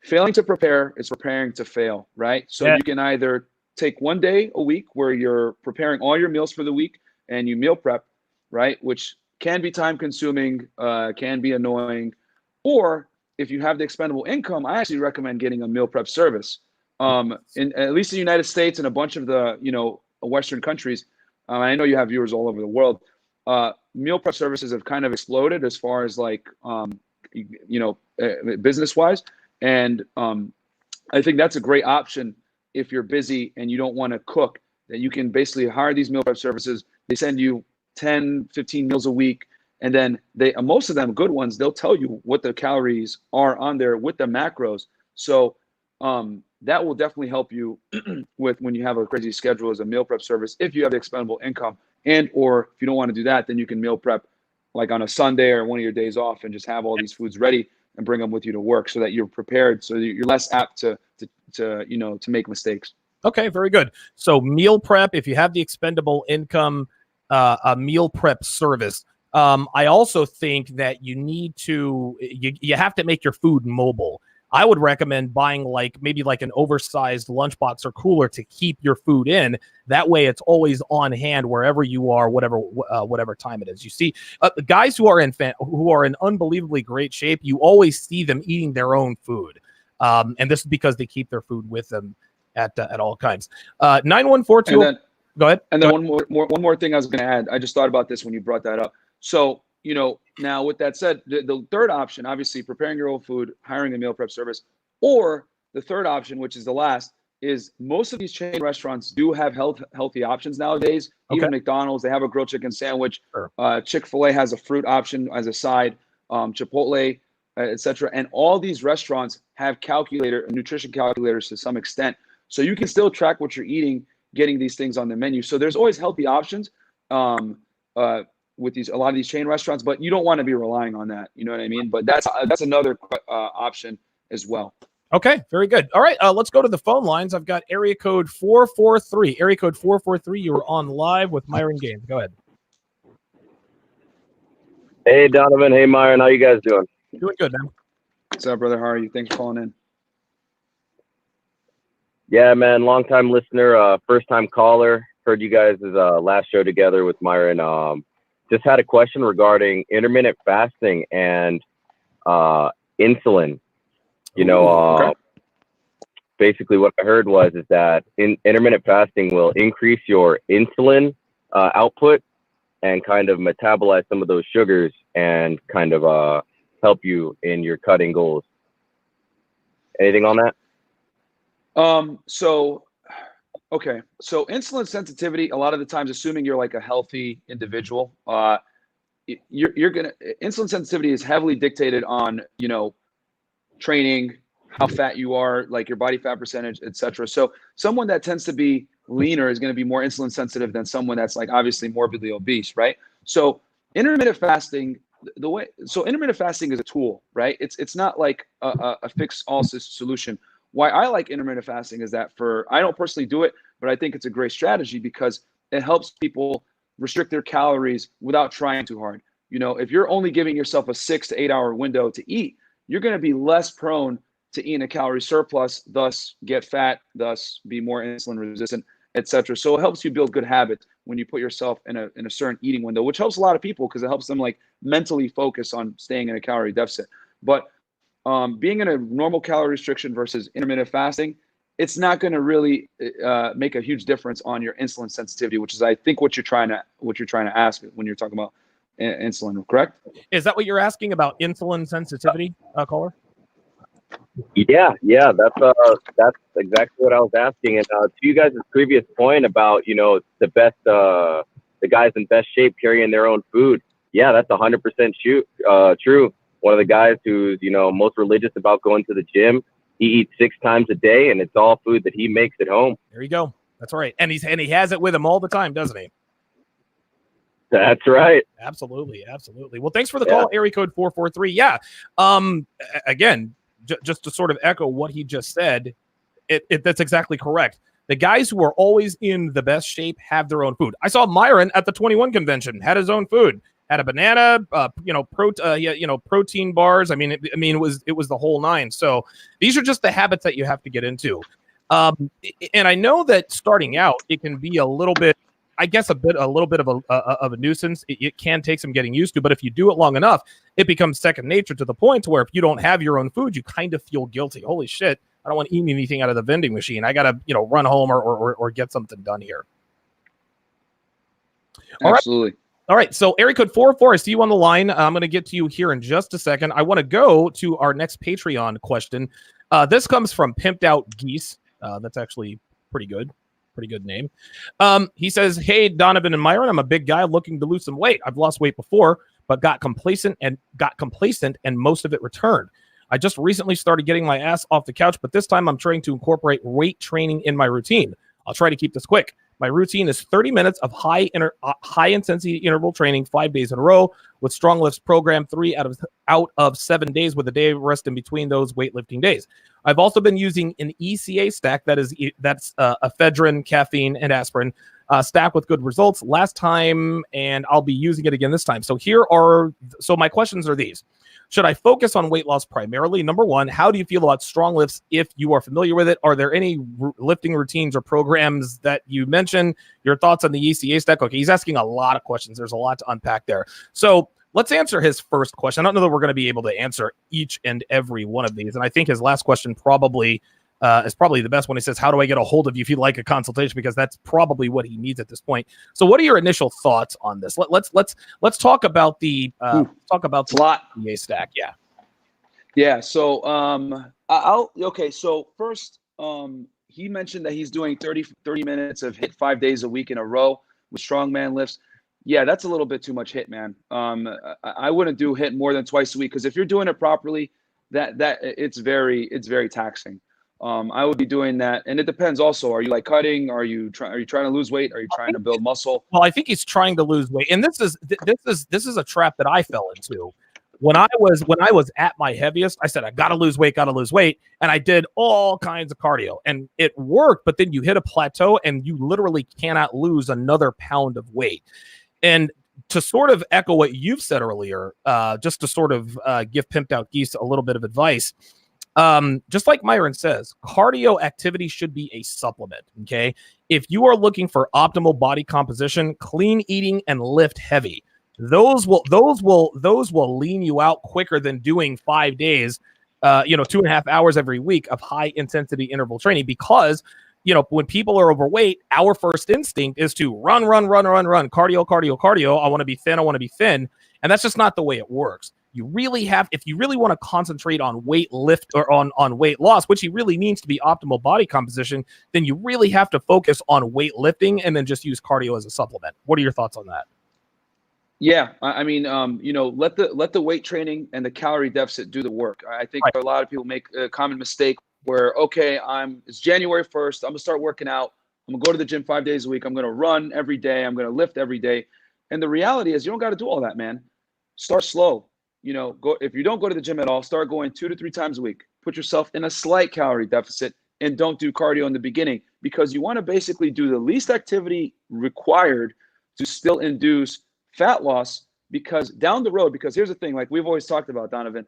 failing to prepare is preparing to fail, right? So you can either take one day a week where you're preparing all your meals for the week and you meal prep, right? Which can be time consuming, can be annoying. Or if you have the expendable income, I actually recommend getting a meal prep service. In at least in the United States and a bunch of the, Western countries, I know you have viewers all over the world, meal prep services have kind of exploded as far as like, business wise. And I think that's a great option if you're busy and you don't want to cook, that you can basically hire these meal prep services. They send you 10, 15 meals a week. And then most of them, good ones, they'll tell you what the calories are on there with the macros. So that will definitely help you with when you have a crazy schedule as a meal prep service, if you have the expendable income. And or if you don't want to do that, then you can meal prep like on a Sunday or one of your days off and just have all these foods ready and bring them with you to work so that you're prepared, so that you're less apt to make mistakes. Okay, very good. So meal prep, if you have the expendable income, a meal prep service. I also think that you have to make your food mobile. I would recommend buying maybe an oversized lunchbox or cooler to keep your food in. That way it's always on hand wherever you are, whatever time it is. You see, guys who are in unbelievably great shape, you always see them eating their own food. And this is because they keep their food with them at all times. 9142. Go ahead. And then one more thing I was going to add. I just thought about this when you brought that up. So, now with that said, the third option, obviously preparing your own food, hiring a meal prep service, or the third option, which is the last, is most of these chain restaurants do have healthy options nowadays. Okay. Even McDonald's, they have a grilled chicken sandwich. Sure. Chick-fil-A has a fruit option as a side, Chipotle, etc. And all these restaurants have nutrition calculators to some extent. So you can still track what you're eating, getting these things on the menu. So there's always healthy options with a lot of these chain restaurants, but you don't want to be relying on that. You know what I mean? But that's another option as well. Okay, very good. All right, let's go to the phone lines. I've got area code 443. Area code 443, you are on live with Myron Gaines. Go ahead. Hey, Donovan. Hey, Myron. How you guys doing? Doing good, man. What's up, brother? How are you? Thanks for calling in. Yeah, man. Long-time listener, first-time caller. Heard you guys' last show together with Myron. Just had a question regarding intermittent fasting and insulin. Okay. Basically what I heard was that intermittent fasting will increase your insulin output and kind of metabolize some of those sugars and kind of help you in your cutting goals. Anything on that? Okay. So insulin sensitivity, a lot of the times, assuming you're like a healthy individual, insulin sensitivity is heavily dictated on, training, how fat you are, like your body fat percentage, etc. So someone that tends to be leaner is going to be more insulin sensitive than someone that's like obviously morbidly obese, right? So intermittent fasting, intermittent fasting is a tool, right? It's not like a fix all solution. Why I like intermittent fasting is that I don't personally do it, but I think it's a great strategy because it helps people restrict their calories without trying too hard. If you're only giving yourself a 6 to 8 hour window to eat, you're going to be less prone to eat a calorie surplus, thus get fat, thus be more insulin resistant, etc. So it helps you build good habits when you put yourself in a certain eating window, which helps a lot of people because it helps them like mentally focus on staying in a calorie deficit. But being in a normal calorie restriction versus intermittent fasting, it's not going to really make a huge difference on your insulin sensitivity, which is, I think, what you're trying to ask when you're talking about insulin, correct? Is that what you're asking about, insulin sensitivity, caller? Yeah, that's exactly what I was asking. And to you guys' previous point about the best, the guys in best shape carrying their own food. Yeah, that's 100% true. One of the guys who's most religious about going to the gym, he eats 6 times a day, and it's all food that he makes at home. There you go. That's right. And he has it with him all the time, doesn't he? That's right. Absolutely. Absolutely. Well, thanks for the call. Area code 443. Yeah. Again, just to sort of echo what he just said, that's exactly correct. The guys who are always in the best shape have their own food. I saw Myron at the 21 convention, had his own food, had a banana, protein bars. I mean, it was the whole nine. So these are just the habits that you have to get into. And I know that starting out, it can be a little bit, I guess, a little bit of a nuisance. It can take some getting used to, but if you do it long enough, it becomes second nature to the point where if you don't have your own food, you kind of feel guilty. Holy shit, I don't want to eat anything out of the vending machine. I gotta, run home or get something done here. Absolutely. All right. So area code 404, I see you on the line. I'm going to get to you here in just a second. I want to go to our next Patreon question. This comes from Pimped Out Geese. That's actually pretty good. Pretty good name. He says, "Hey, Donovan and Myron, I'm a big guy looking to lose some weight. I've lost weight before, but got complacent and most of it returned. I just recently started getting my ass off the couch, but this time I'm trying to incorporate weight training in my routine. I'll try to keep this quick. My routine is 30 minutes of high intensity interval training 5 days in a row with strong lifts program 3 out of 7 days with a day of rest in between those weightlifting days. I've also been using an ECA stack that's ephedrine, caffeine, and aspirin stack with good results last time, and I'll be using it again this time. So my questions are these. Should I focus on weight loss primarily? Number one, how do you feel about strong lifts if you are familiar with it? Are there any lifting routines or programs that you mentioned? Your thoughts on the ECA stack? Okay, he's asking a lot of questions. There's a lot to unpack there. So let's answer his first question. I don't know that we're going to be able to answer each and every one of these. And I think his last question probably is probably the best one. He says, how do I get a hold of you if you'd like a consultation? Because that's probably what he needs at this point. So what are your initial thoughts on this? Let's talk about the ECA stack. Yeah. Yeah. So So first, he mentioned that he's doing 30 minutes of HIIT 5 days a week in a row with strongman lifts. Yeah, that's a little bit too much HIIT, man. I wouldn't do HIIT more than twice a week, because if you're doing it properly, that it's very taxing. I would be doing that, and it depends also. Are you like cutting? Are you trying to lose weight? Are you trying to build muscle? Well, I think he's trying to lose weight, and this is a trap that I fell into. When I was at my heaviest, I said, I gotta lose weight, and I did all kinds of cardio, and it worked. But then you hit a plateau, and you literally cannot lose another pound of weight. And to sort of echo what you've said earlier, just to sort of give Pimped Out Geese a little bit of advice. Just like Myron says, cardio activity should be a supplement. Okay. If you are looking for optimal body composition, clean eating and lift heavy, those will lean you out quicker than doing 5 days, 2.5 hours every week of high intensity interval training. Because, when people are overweight, our first instinct is to run, cardio. I want to be thin. And that's just not the way it works. If you really want to concentrate on weight lift or on weight loss, which he really means to be optimal body composition, then you really have to focus on weight lifting and then just use cardio as a supplement. What are your thoughts on that? Yeah, I mean, let the weight training and the calorie deficit do the work. I think a lot of people make a common mistake where, okay, it's January 1st, I'm gonna start working out. I'm gonna go to the gym 5 days a week. I'm gonna run every day. I'm gonna lift every day. And the reality is, you don't got to do all that, man. Start slow. If you don't go to the gym at all, start going 2 to 3 times a week. Put yourself in a slight calorie deficit and don't do cardio in the beginning, because you want to basically do the least activity required to still induce fat loss. Because down the road, because here's the thing, like we've always talked about, Donovan,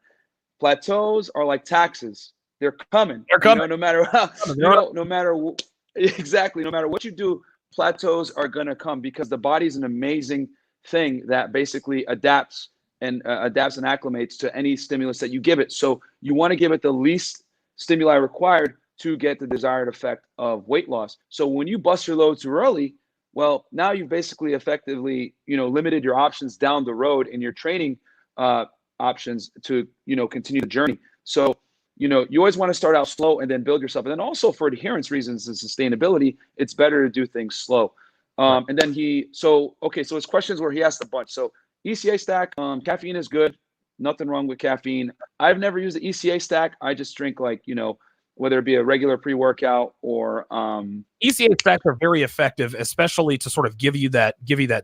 plateaus are like taxes. They're coming. No matter how, no matter what you do, plateaus are going to come, because the body's an amazing thing that basically adapts and acclimates to any stimulus that you give it. So you want to give it the least stimuli required to get the desired effect of weight loss. So when you bust your load too early, well, now you've basically effectively, limited your options down the road in your training options to, continue the journey. So, you always want to start out slow and then build yourself. And then also for adherence reasons and sustainability, it's better to do things slow. And then so his questions were, he asked a bunch. So ECA stack, caffeine is good. Nothing wrong with caffeine. I've never used the ECA stack. I just drink whether it be a regular pre-workout or ECA stacks are very effective, especially to sort of give you that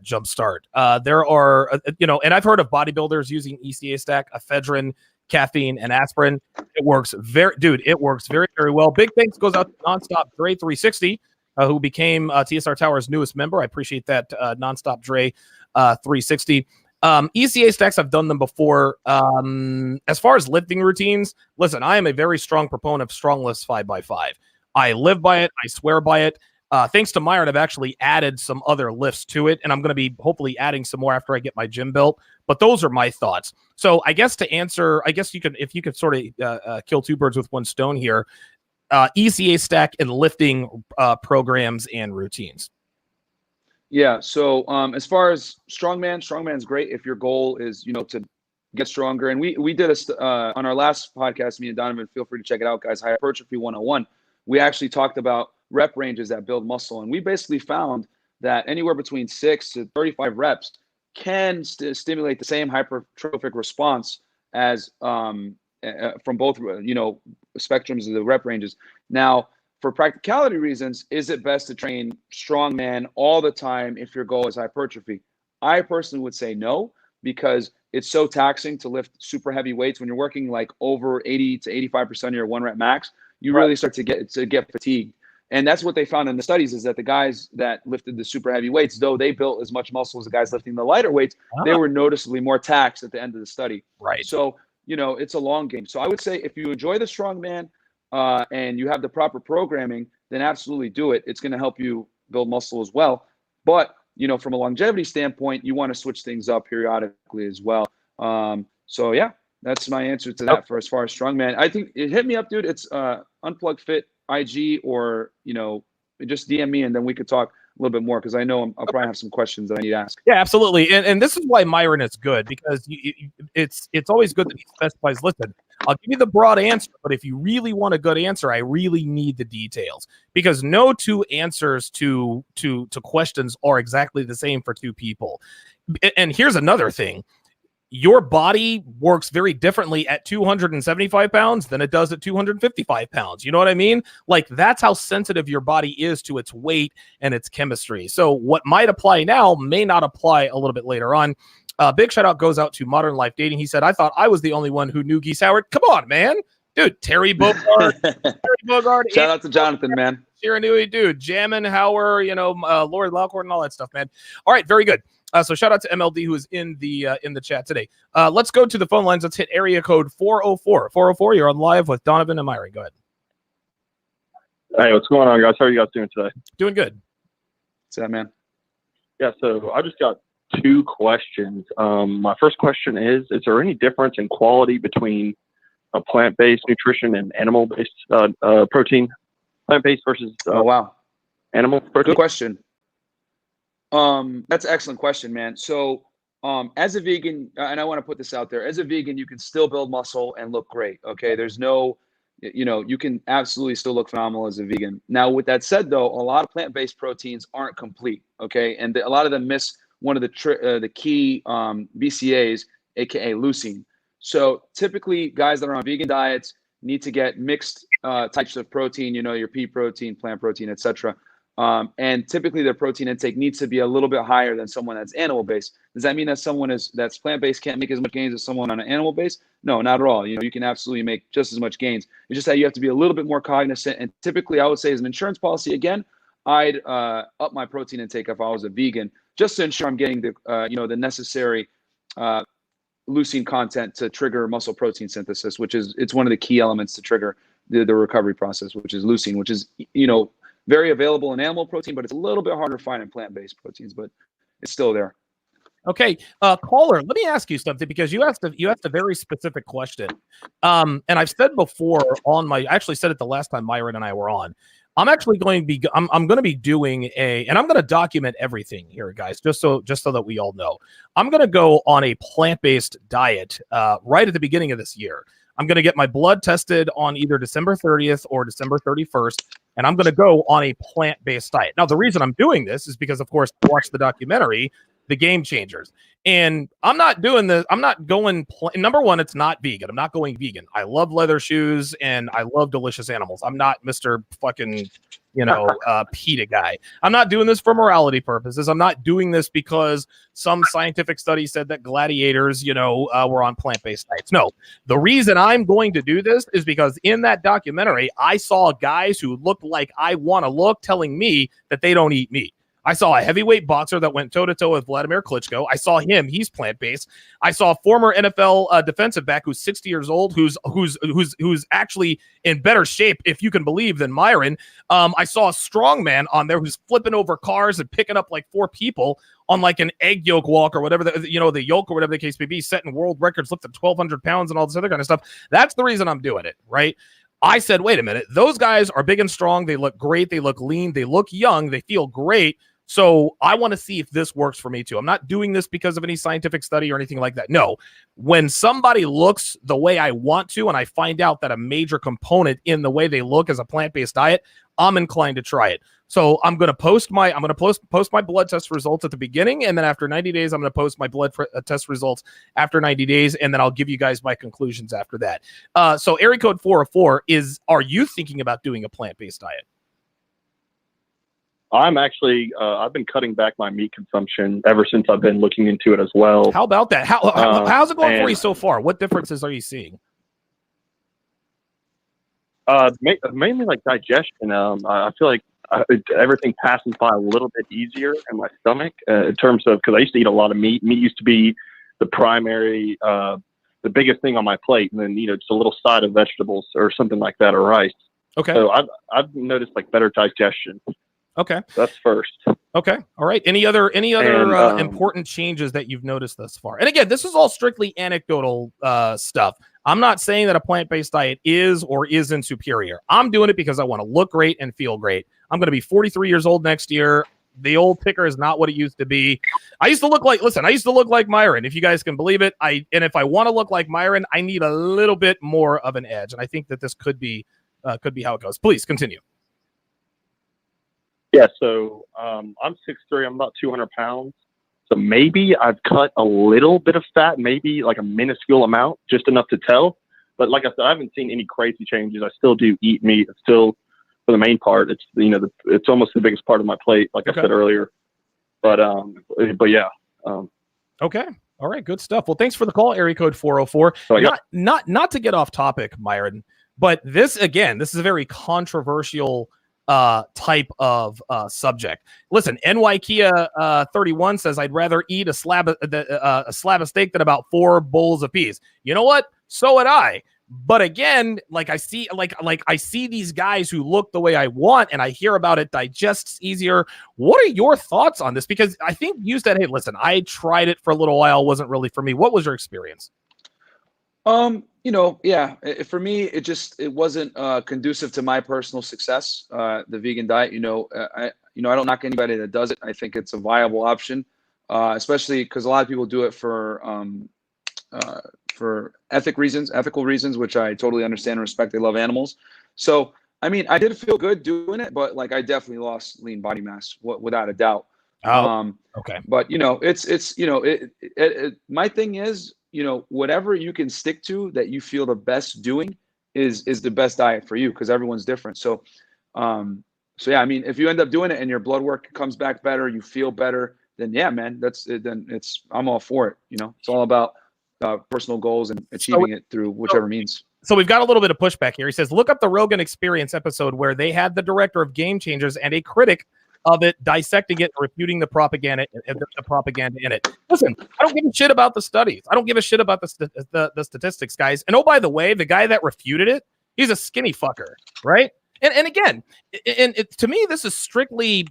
jump start. There are, and I've heard of bodybuilders using ECA stack, ephedrine, caffeine, and aspirin. It works it works very, very well. Big thanks goes out to Nonstop Dre 360, who became TSR Tower's newest member. I appreciate that, Nonstop Dre 360. ECA stacks, I've done them before. As far as lifting routines, listen, I am a very strong proponent of strong lifts 5x5. I live by it. I swear by it. Thanks to Myron, I've actually added some other lifts to it, and I'm going to be hopefully adding some more after I get my gym built. But those are my thoughts. So I guess to answer, if you could sort of kill two birds with one stone here, ECA stack and lifting programs and routines. Yeah. So as far as strongman's great if your goal is, to get stronger. And we did on our last podcast, me and Donovan, feel free to check it out, guys. Hypertrophy 101. We actually talked about rep ranges that build muscle. And we basically found that anywhere between 6 to 35 reps can stimulate the same hypertrophic response as from both, spectrums of the rep ranges. Now, for practicality reasons, is it best to train strongman all the time if your goal is hypertrophy? I personally would say no, because it's so taxing to lift super heavy weights. When you're working like over 80 to 85% of your 1 rep max, you really start to get fatigued. And that's what they found in the studies, is that the guys that lifted the super heavy weights, though they built as much muscle as the guys lifting the lighter weights, they were noticeably more taxed at the end of the study. Right. So, it's a long game. So I would say if you enjoy the strongman, and you have the proper programming, then absolutely do it. It's going to help you build muscle as well. But, from a longevity standpoint, you want to switch things up periodically as well. So yeah, that's my answer to that for as far as strongman. I think hit me up, dude. It's Unplugged Fit IG, or, just DM me, and then we could talk a little bit more, because I know I'll probably have some questions that I need to ask. Yeah, absolutely. And this is why Myron is good, because it's always good that he specifies, listen, I'll give you the broad answer, but if you really want a good answer, I really need the details, because no two answers to questions are exactly the same for two people. And here's another thing. Your body works very differently at 275 pounds than it does at 255 pounds. You know what I mean? Like, that's how sensitive your body is to its weight and its chemistry. So what might apply now may not apply a little bit later on. Big shout out goes out to Modern Life Dating. He said, I thought I was the only one who knew Geese Howard. Come on, man. Dude, Terry Bogard. Shout out to Jonathan, man. Shiranui, dude. Jammin, Howard, Lord Lockhart and all that stuff, man. All right, very good. So shout out to MLD, who is in the chat today. Let's go to the phone lines. Let's hit area code 404. 404, you're on live with Donovan and Myron. Go ahead. Hey, what's going on, guys? How are you guys doing today? Doing good. What's that, man? Yeah, so I just got 2 questions. My first question is there any difference in quality between a plant-based nutrition and animal-based protein? Plant-based versus animal protein? Good question. That's an excellent question, man. So as a vegan, and I want to put this out there, as a vegan, you can still build muscle and look great. Okay. There's no, you can absolutely still look phenomenal as a vegan. Now, with that said, though, a lot of plant-based proteins aren't complete. Okay. And a lot of them miss one of the key BCAAs, AKA leucine. So typically guys that are on vegan diets need to get mixed types of protein, your pea protein, plant protein, etc. And typically their protein intake needs to be a little bit higher than someone that's animal-based. Does that mean that someone that's plant-based can't make as much gains as someone on an animal-based? No, not at all. You can absolutely make just as much gains. It's just that you have to be a little bit more cognizant. And typically I would say, as an insurance policy, again, I'd up my protein intake if I was a vegan, just to ensure I'm getting the necessary leucine content to trigger muscle protein synthesis, it's one of the key elements to trigger the recovery process, which is leucine, which is, very available in animal protein, but it's a little bit harder to find in plant-based proteins, but it's still there. Okay. Caller, let me ask you something, because you asked a very specific question. And I've said before I actually said it the last time Myron and I were on. I'm actually going to be, I'm going to be doing and I'm going to document everything here, guys, just so that we all know. I'm going to go on a plant-based diet right at the beginning of this year. I'm going to get my blood tested on either December 30th or December 31st, and I'm going to go on a plant-based diet. Now, the reason I'm doing this is because, of course, I watched the documentary the Game Changers. And I'm not doing this. I'm not going. Number one, it's not vegan. I'm not going vegan. I love leather shoes and I love delicious animals. I'm not Mr. fucking, PETA guy. I'm not doing this for morality purposes. I'm not doing this because some scientific study said that gladiators, were on plant-based diets. No, the reason I'm going to do this is because in that documentary, I saw guys who looked like I want to look telling me that they don't eat meat. I saw a heavyweight boxer that went toe-to-toe with Vladimir Klitschko. I saw him. He's plant-based. I saw a former NFL defensive back who's 60 years old, who's actually in better shape, if you can believe, than Myron. I saw a strong man on there who's flipping over cars and picking up like 4 people on like an egg yolk walk or whatever, the yolk or whatever the case may be, setting world records, lifting 1,200 pounds and all this other kind of stuff. That's the reason I'm doing it, right? I said, wait a minute. Those guys are big and strong. They look great. They look lean. They look young. They feel great. So I want to see if this works for me too. I'm not doing this because of any scientific study or anything like that. No, when somebody looks the way I want to, and I find out that a major component in the way they look is a plant-based diet, I'm inclined to try it. So I'm going to post my blood test results at the beginning. And then after 90 days, I'm going to post my blood test results after 90 days. And then I'll give you guys my conclusions after that. So area code 404 is, are you thinking about doing a plant-based diet? I'm actually, I've been cutting back my meat consumption ever since I've been looking into it as well. How about that? How's it going for you so far? What differences are you seeing? Mainly like digestion. I feel like everything passes by a little bit easier in my stomach in terms of, because I used to eat a lot of meat. Meat used to be the primary, the biggest thing on my plate, and then just a little side of vegetables or something like that, or rice. Okay. So I've noticed like better digestion. Okay. That's first. Okay. All right. Any other important changes that you've noticed thus far? And again, this is all strictly anecdotal stuff. I'm not saying that a plant-based diet is or isn't superior. I'm doing it because I want to look great and feel great. I'm going to be 43 years old next year. The old ticker is not what it used to be. I used to look like Myron, if you guys can believe it. And if I want to look like Myron, I need a little bit more of an edge. And I think that this could be how it goes. Please continue. Yeah, so I'm 6'3", I'm about 200 pounds. So maybe I've cut a little bit of fat, maybe like a minuscule amount, just enough to tell. But like I said, I haven't seen any crazy changes. I still do eat meat. It's still, for the main part, it's it's almost the biggest part of my plate, like I said earlier. But yeah. Okay. All right. Good stuff. Well, thanks for the call, area code 404. So not to get off topic, Myron, but this is a very controversial type of subject. Listen, NYKia 31 says I'd rather eat a slab of steak than about 4 bowls of peas. You know what? So would I. But again, like I see these guys who look the way I want, and I hear about it digests easier. What are your thoughts on this? Because I think you said, hey, listen, I tried it for a little while, wasn't really for me. What was your experience? For me, it wasn't conducive to my personal success. The vegan diet, I don't knock anybody that does it. I think it's a viable option, especially because a lot of people do it for ethical reasons, which I totally understand and respect. They love animals. So, I mean, I did feel good doing it, but like I definitely lost lean body mass without a doubt. Okay. But my thing is, whatever you can stick to that you feel the best doing is the best diet for you, because everyone's different. So yeah, I mean, if you end up doing it and your blood work comes back better, you feel better, then yeah, man, I'm all for it. It's all about personal goals and achieving it through whichever means. So we've got a little bit of pushback here. He says, look up the Rogan Experience episode where they had the director of Game Changers and a critic of it dissecting it and refuting the propaganda in it. Listen, I don't give a shit about the studies. I don't give a shit about the statistics, guys. And oh, by the way, the guy that refuted it, he's a skinny fucker, right? And again, to me, this is strictly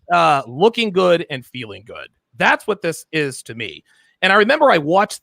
looking good and feeling good. That's what this is to me. And I remember I watched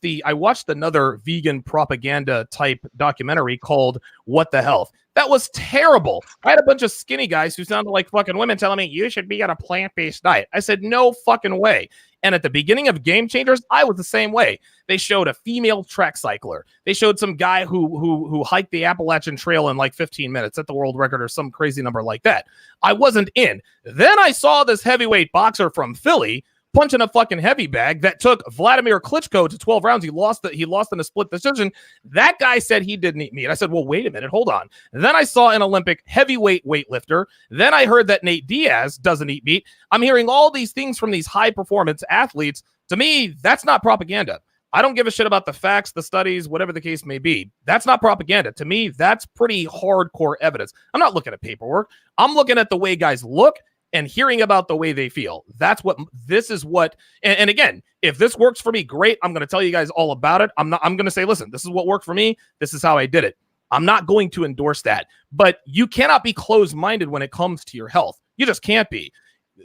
another vegan propaganda type documentary called What the Health. That was terrible. I had a bunch of skinny guys who sounded like fucking women telling me you should be on a plant-based diet. I said, no fucking way. And at the beginning of Game Changers, I was the same way. They showed a female track cycler. They showed some guy who hiked the Appalachian Trail in like 15 minutes at the world record or some crazy number like that. I wasn't in. Then I saw this heavyweight boxer from Philly punching a fucking heavy bag that took Vladimir Klitschko to 12 rounds. He lost in a split decision. That guy said he didn't eat meat. I said, well, wait a minute, hold on. And then I saw an Olympic heavyweight weightlifter. Then I heard that Nate Diaz doesn't eat meat. I'm hearing all these things from these high performance athletes. To me, that's not propaganda. I don't give a shit about the facts, the studies, whatever the case may be. That's not propaganda. To me, that's pretty hardcore evidence. I'm not looking at paperwork. I'm looking at the way guys look and hearing about the way they feel. And again, if this works for me, great. I'm going to tell you guys all about it. I'm going to say, listen, this is what worked for me. This is how I did it. I'm not going to endorse that, but you cannot be closed-minded when it comes to your health. You just can't be.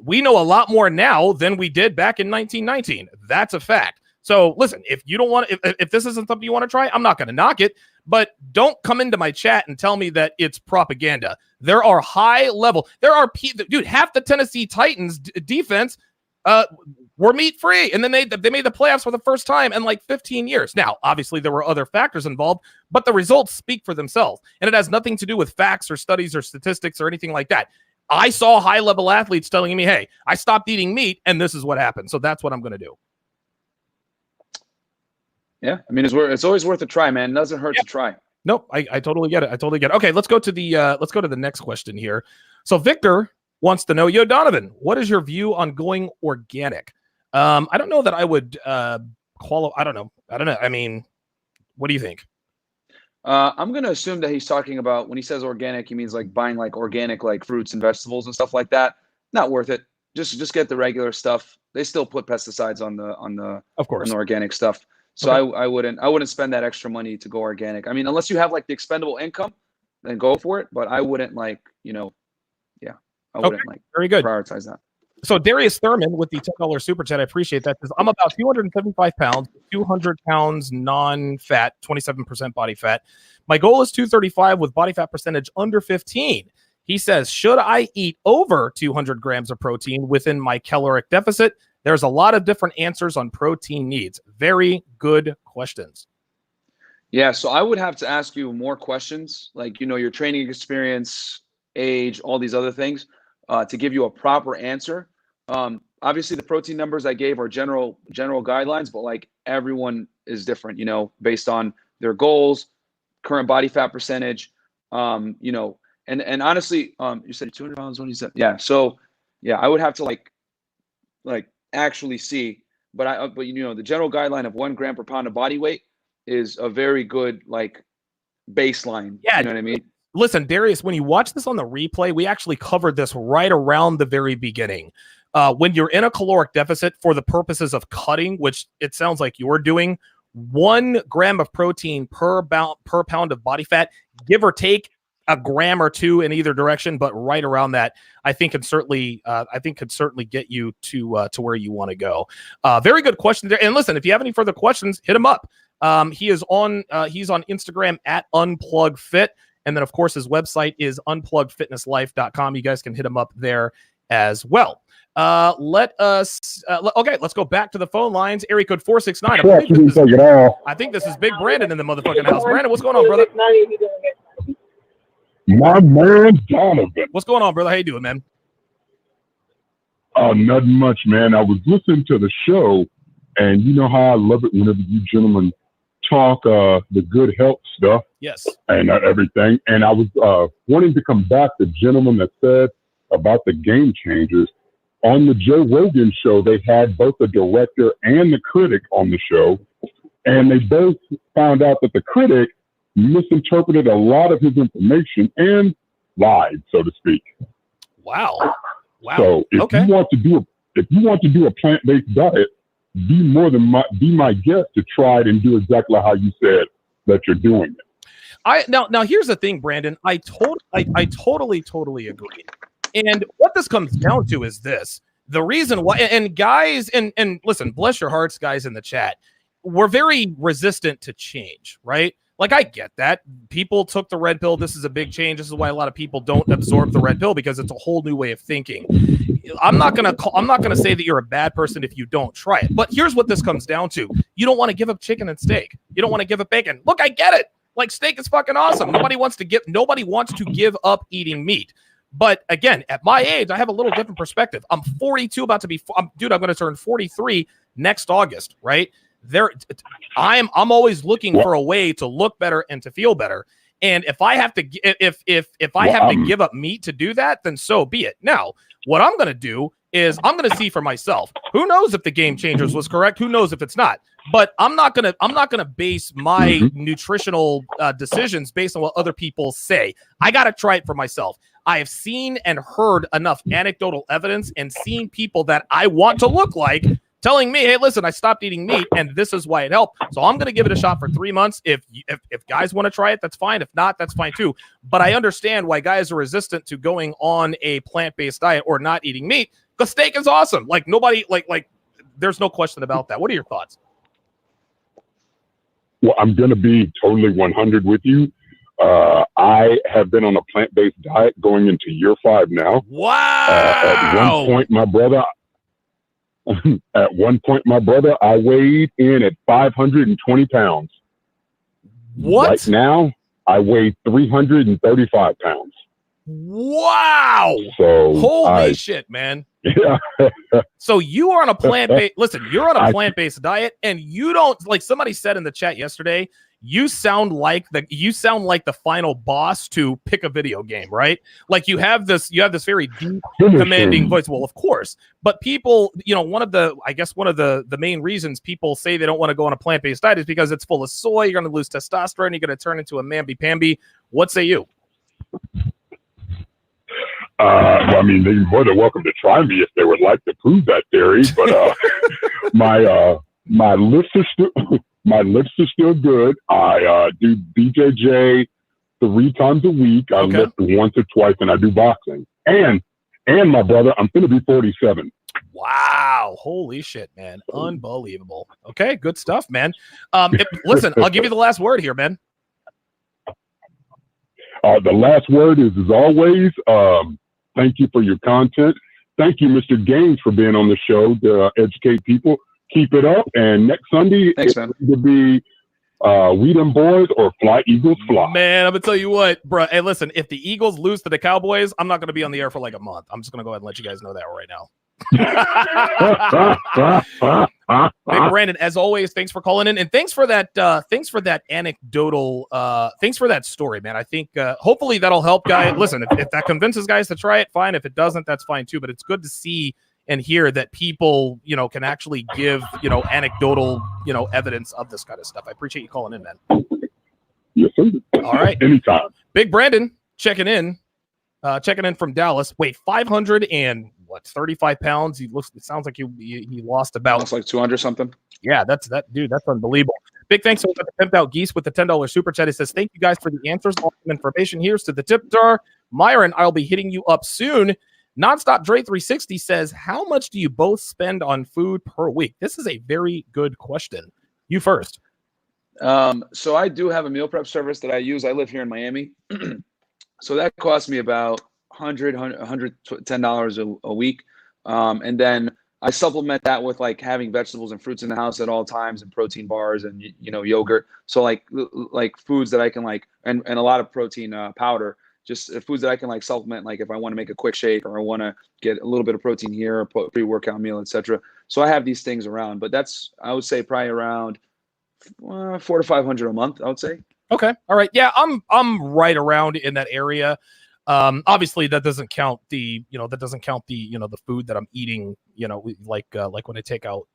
We know a lot more now than we did back in 1919. That's a fact. So listen, if you don't want to, if this isn't something you want to try, I'm not going to knock it, but don't come into my chat and tell me that it's propaganda. There are dude, half the Tennessee Titans defense were meat free, and then they made the playoffs for the first time in like 15 years. Now, obviously there were other factors involved, but the results speak for themselves, and it has nothing to do with facts or studies or statistics or anything like that. I saw high level athletes telling me, hey, I stopped eating meat and this is what happened. So that's what I'm going to do. Yeah, I mean, it's always worth a try, man. It doesn't hurt to try. Nope, I totally get it. Okay, let's go to the next question here. So Victor wants to know, yo, Donovan, what is your view on going organic? I don't know that I would qualify. I don't know. I mean, what do you think? I'm gonna assume that he's talking about, when he says organic, he means like buying like organic like fruits and vegetables and stuff like that. Not worth it. Just get the regular stuff. They still put pesticides on the of course, on the organic stuff. So okay. I wouldn't spend that extra money to go organic. I mean, unless you have like the expendable income, then go for it. But I wouldn't I wouldn't very good. Prioritize that. So Darius Thurman with the $10 super chat, I appreciate that. I'm about 275 pounds, 200 pounds non-fat, 27% body fat. My goal is 235 with body fat percentage under 15. He says, should I eat over 200 grams of protein within my caloric deficit? There's a lot of different answers on protein needs. Very good questions. Yeah, so I would have to ask you more questions, like, your training experience, age, all these other things, to give you a proper answer. Obviously, the protein numbers I gave are general guidelines, but like everyone is different, based on their goals, current body fat percentage, and honestly, you said 200 pounds when you said, yeah. So yeah, I would have to like actually see, but the general guideline of 1 gram per pound of body weight is a very good like baseline. Yeah, you know what I mean? Listen, Darius, when you watch this on the replay, we actually covered this right around the very beginning. When you're in a caloric deficit for the purposes of cutting, which it sounds like you're doing, 1 gram of protein per pound of body fat, give or take a gram or two in either direction, but right around that, I think could certainly get you to where you want to go. Very good question there. And listen, if you have any further questions, hit him up. He's on Instagram at UnplugFit. And then, of course, his website is unpluggedfitnesslife.com. You guys can hit him up there as well. Let's go back to the phone lines. Area code 469. I think this is Big Brandon in the motherfucking house. Brandon, what's going on, brother? My man, Donovan. What's going on, brother? How you doing, man? Nothing much, man. I was listening to the show, and you know how I love it whenever you gentlemen talk the good health stuff. Yes. And everything. And I was wanting to come back to the gentleman that said about the game changers. On the Joe Rogan show, they had both the director and the critic on the show, and they both found out that the critic misinterpreted a lot of his information and lied, so to speak. Wow. So if you want to do a plant-based diet, be my guest to try it and do exactly how you said that you're doing it. Now here's the thing, Brandon. I totally agree. And what this comes down to is this: the reason why, and guys, and listen, bless your hearts, guys in the chat, we're very resistant to change, right? Like, I get that. People took the red pill. This is a big change. This is why a lot of people don't absorb the red pill, because it's a whole new way of thinking. I'm not gonna say that you're a bad person if you don't try it. But here's what this comes down to: you don't want to give up chicken and steak. You don't want to give up bacon. Look, I get it. Like, steak is fucking awesome. Nobody wants to give up eating meat. But again, at my age, I have a little different perspective. I'm 42, about to be, I'm going to turn 43 next August, right? I'm always looking for a way to look better and to feel better. And if I have to, if I have to give up meat to do that, then so be it. Now, what I'm going to do is I'm going to see for myself. Who knows if the Game Changers was correct? Who knows if it's not? But I'm not going to base my nutritional decisions based on what other people say. I got to try it for myself. I have seen and heard enough anecdotal evidence and seen people that I want to look like telling me, hey, listen, I stopped eating meat and this is why it helped. So I'm going to give it a shot for 3 months. If guys want to try it, that's fine. If not, that's fine too. But I understand why guys are resistant to going on a plant-based diet or not eating meat, because steak is awesome. Like nobody, like there's no question about that. What are your thoughts? Well, I'm going to be totally 100 with you. I have been on a plant-based diet going into year 5 now. Wow. At one point, my brother, I weighed in at 520 pounds. What? Right now, I weigh 335 pounds. Wow. So holy shit, man. Yeah. So you are on a plant-based, listen, you're on a plant-based diet and you don't, like somebody said in the chat yesterday, you sound like the final boss to pick a video game, right? Like you have this very deep, commanding voice. Well, of course, but people, one of the main reasons people say they don't want to go on a plant-based diet is because it's full of soy. You're going to lose testosterone. You're going to turn into a mamby-pamby. What say you? Well, I mean, they're more than welcome to try me if they would like to prove that theory. But my lips are still good. I do BJJ 3 times a week. I lift once or twice, and I do boxing. And my brother, I'm going to be 47. Wow. Holy shit, man. Unbelievable. Okay, good stuff, man. Listen, I'll give you the last word here, man. The last word is, as always, thank you for your content. Thank you, Mr. Gaines, for being on the show to educate people. Keep it up. And next Sunday, thanks, man. It will be We Them Boys or Fly Eagles Fly. Man, I'm going to tell you what, bro. Hey, listen, if the Eagles lose to the Cowboys, I'm not going to be on the air for like a month. I'm just going to go ahead and let you guys know that right now. Big Brandon, as always, thanks for calling in and thanks for that anecdotal thanks for that story, man. I think hopefully that'll help guys. Listen, if that convinces guys to try it, fine. If it doesn't, that's fine too. But it's good to see and hear that people, can actually give, anecdotal, evidence of this kind of stuff. I appreciate you calling in, man. Yes, sir. All right. Anytime. Big Brandon checking in from Dallas. Wait, 35 pounds. It sounds like he lost about. Looks like 200 something. Yeah, that's unbelievable. Big thanks to the Pimped Out Geese with the $10 super chat. He says, thank you guys for the answers. Awesome information. Here's to the tip jar. Myron, I'll be hitting you up soon. Nonstop Dre 360 says, how much do you both spend on food per week? This is a very good question. You first. So I do have a meal prep service that I use. I live here in Miami. So that costs me about $110 a week. And then I supplement that with like having vegetables and fruits in the house at all times and protein bars and, yogurt. So like foods that I can and a lot of protein powder, just foods that I can supplement. Like if I want to make a quick shake or I want to get a little bit of protein here, or pre-workout meal, etc. So I have these things around, but I would say probably around $400 to $500 a month, I would say. Okay. All right. Yeah, I'm right around in that area. Obviously that doesn't count the the food that I'm eating, like when I take out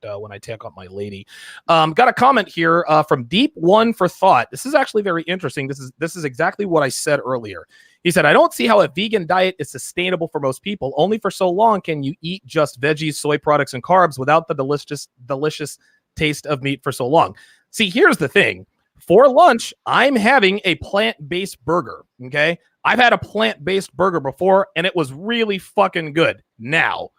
my lady. Got a comment here from Deep One for Thought. This is actually very interesting. This is exactly what I said earlier. He said, I don't see how a vegan diet is sustainable for most people. Only for so long can you eat just veggies, soy products, and carbs without the delicious taste of meat for so long. See, here's the thing. For lunch, I'm having a plant-based burger, okay? I've had a plant-based burger before, and it was really fucking good. Now,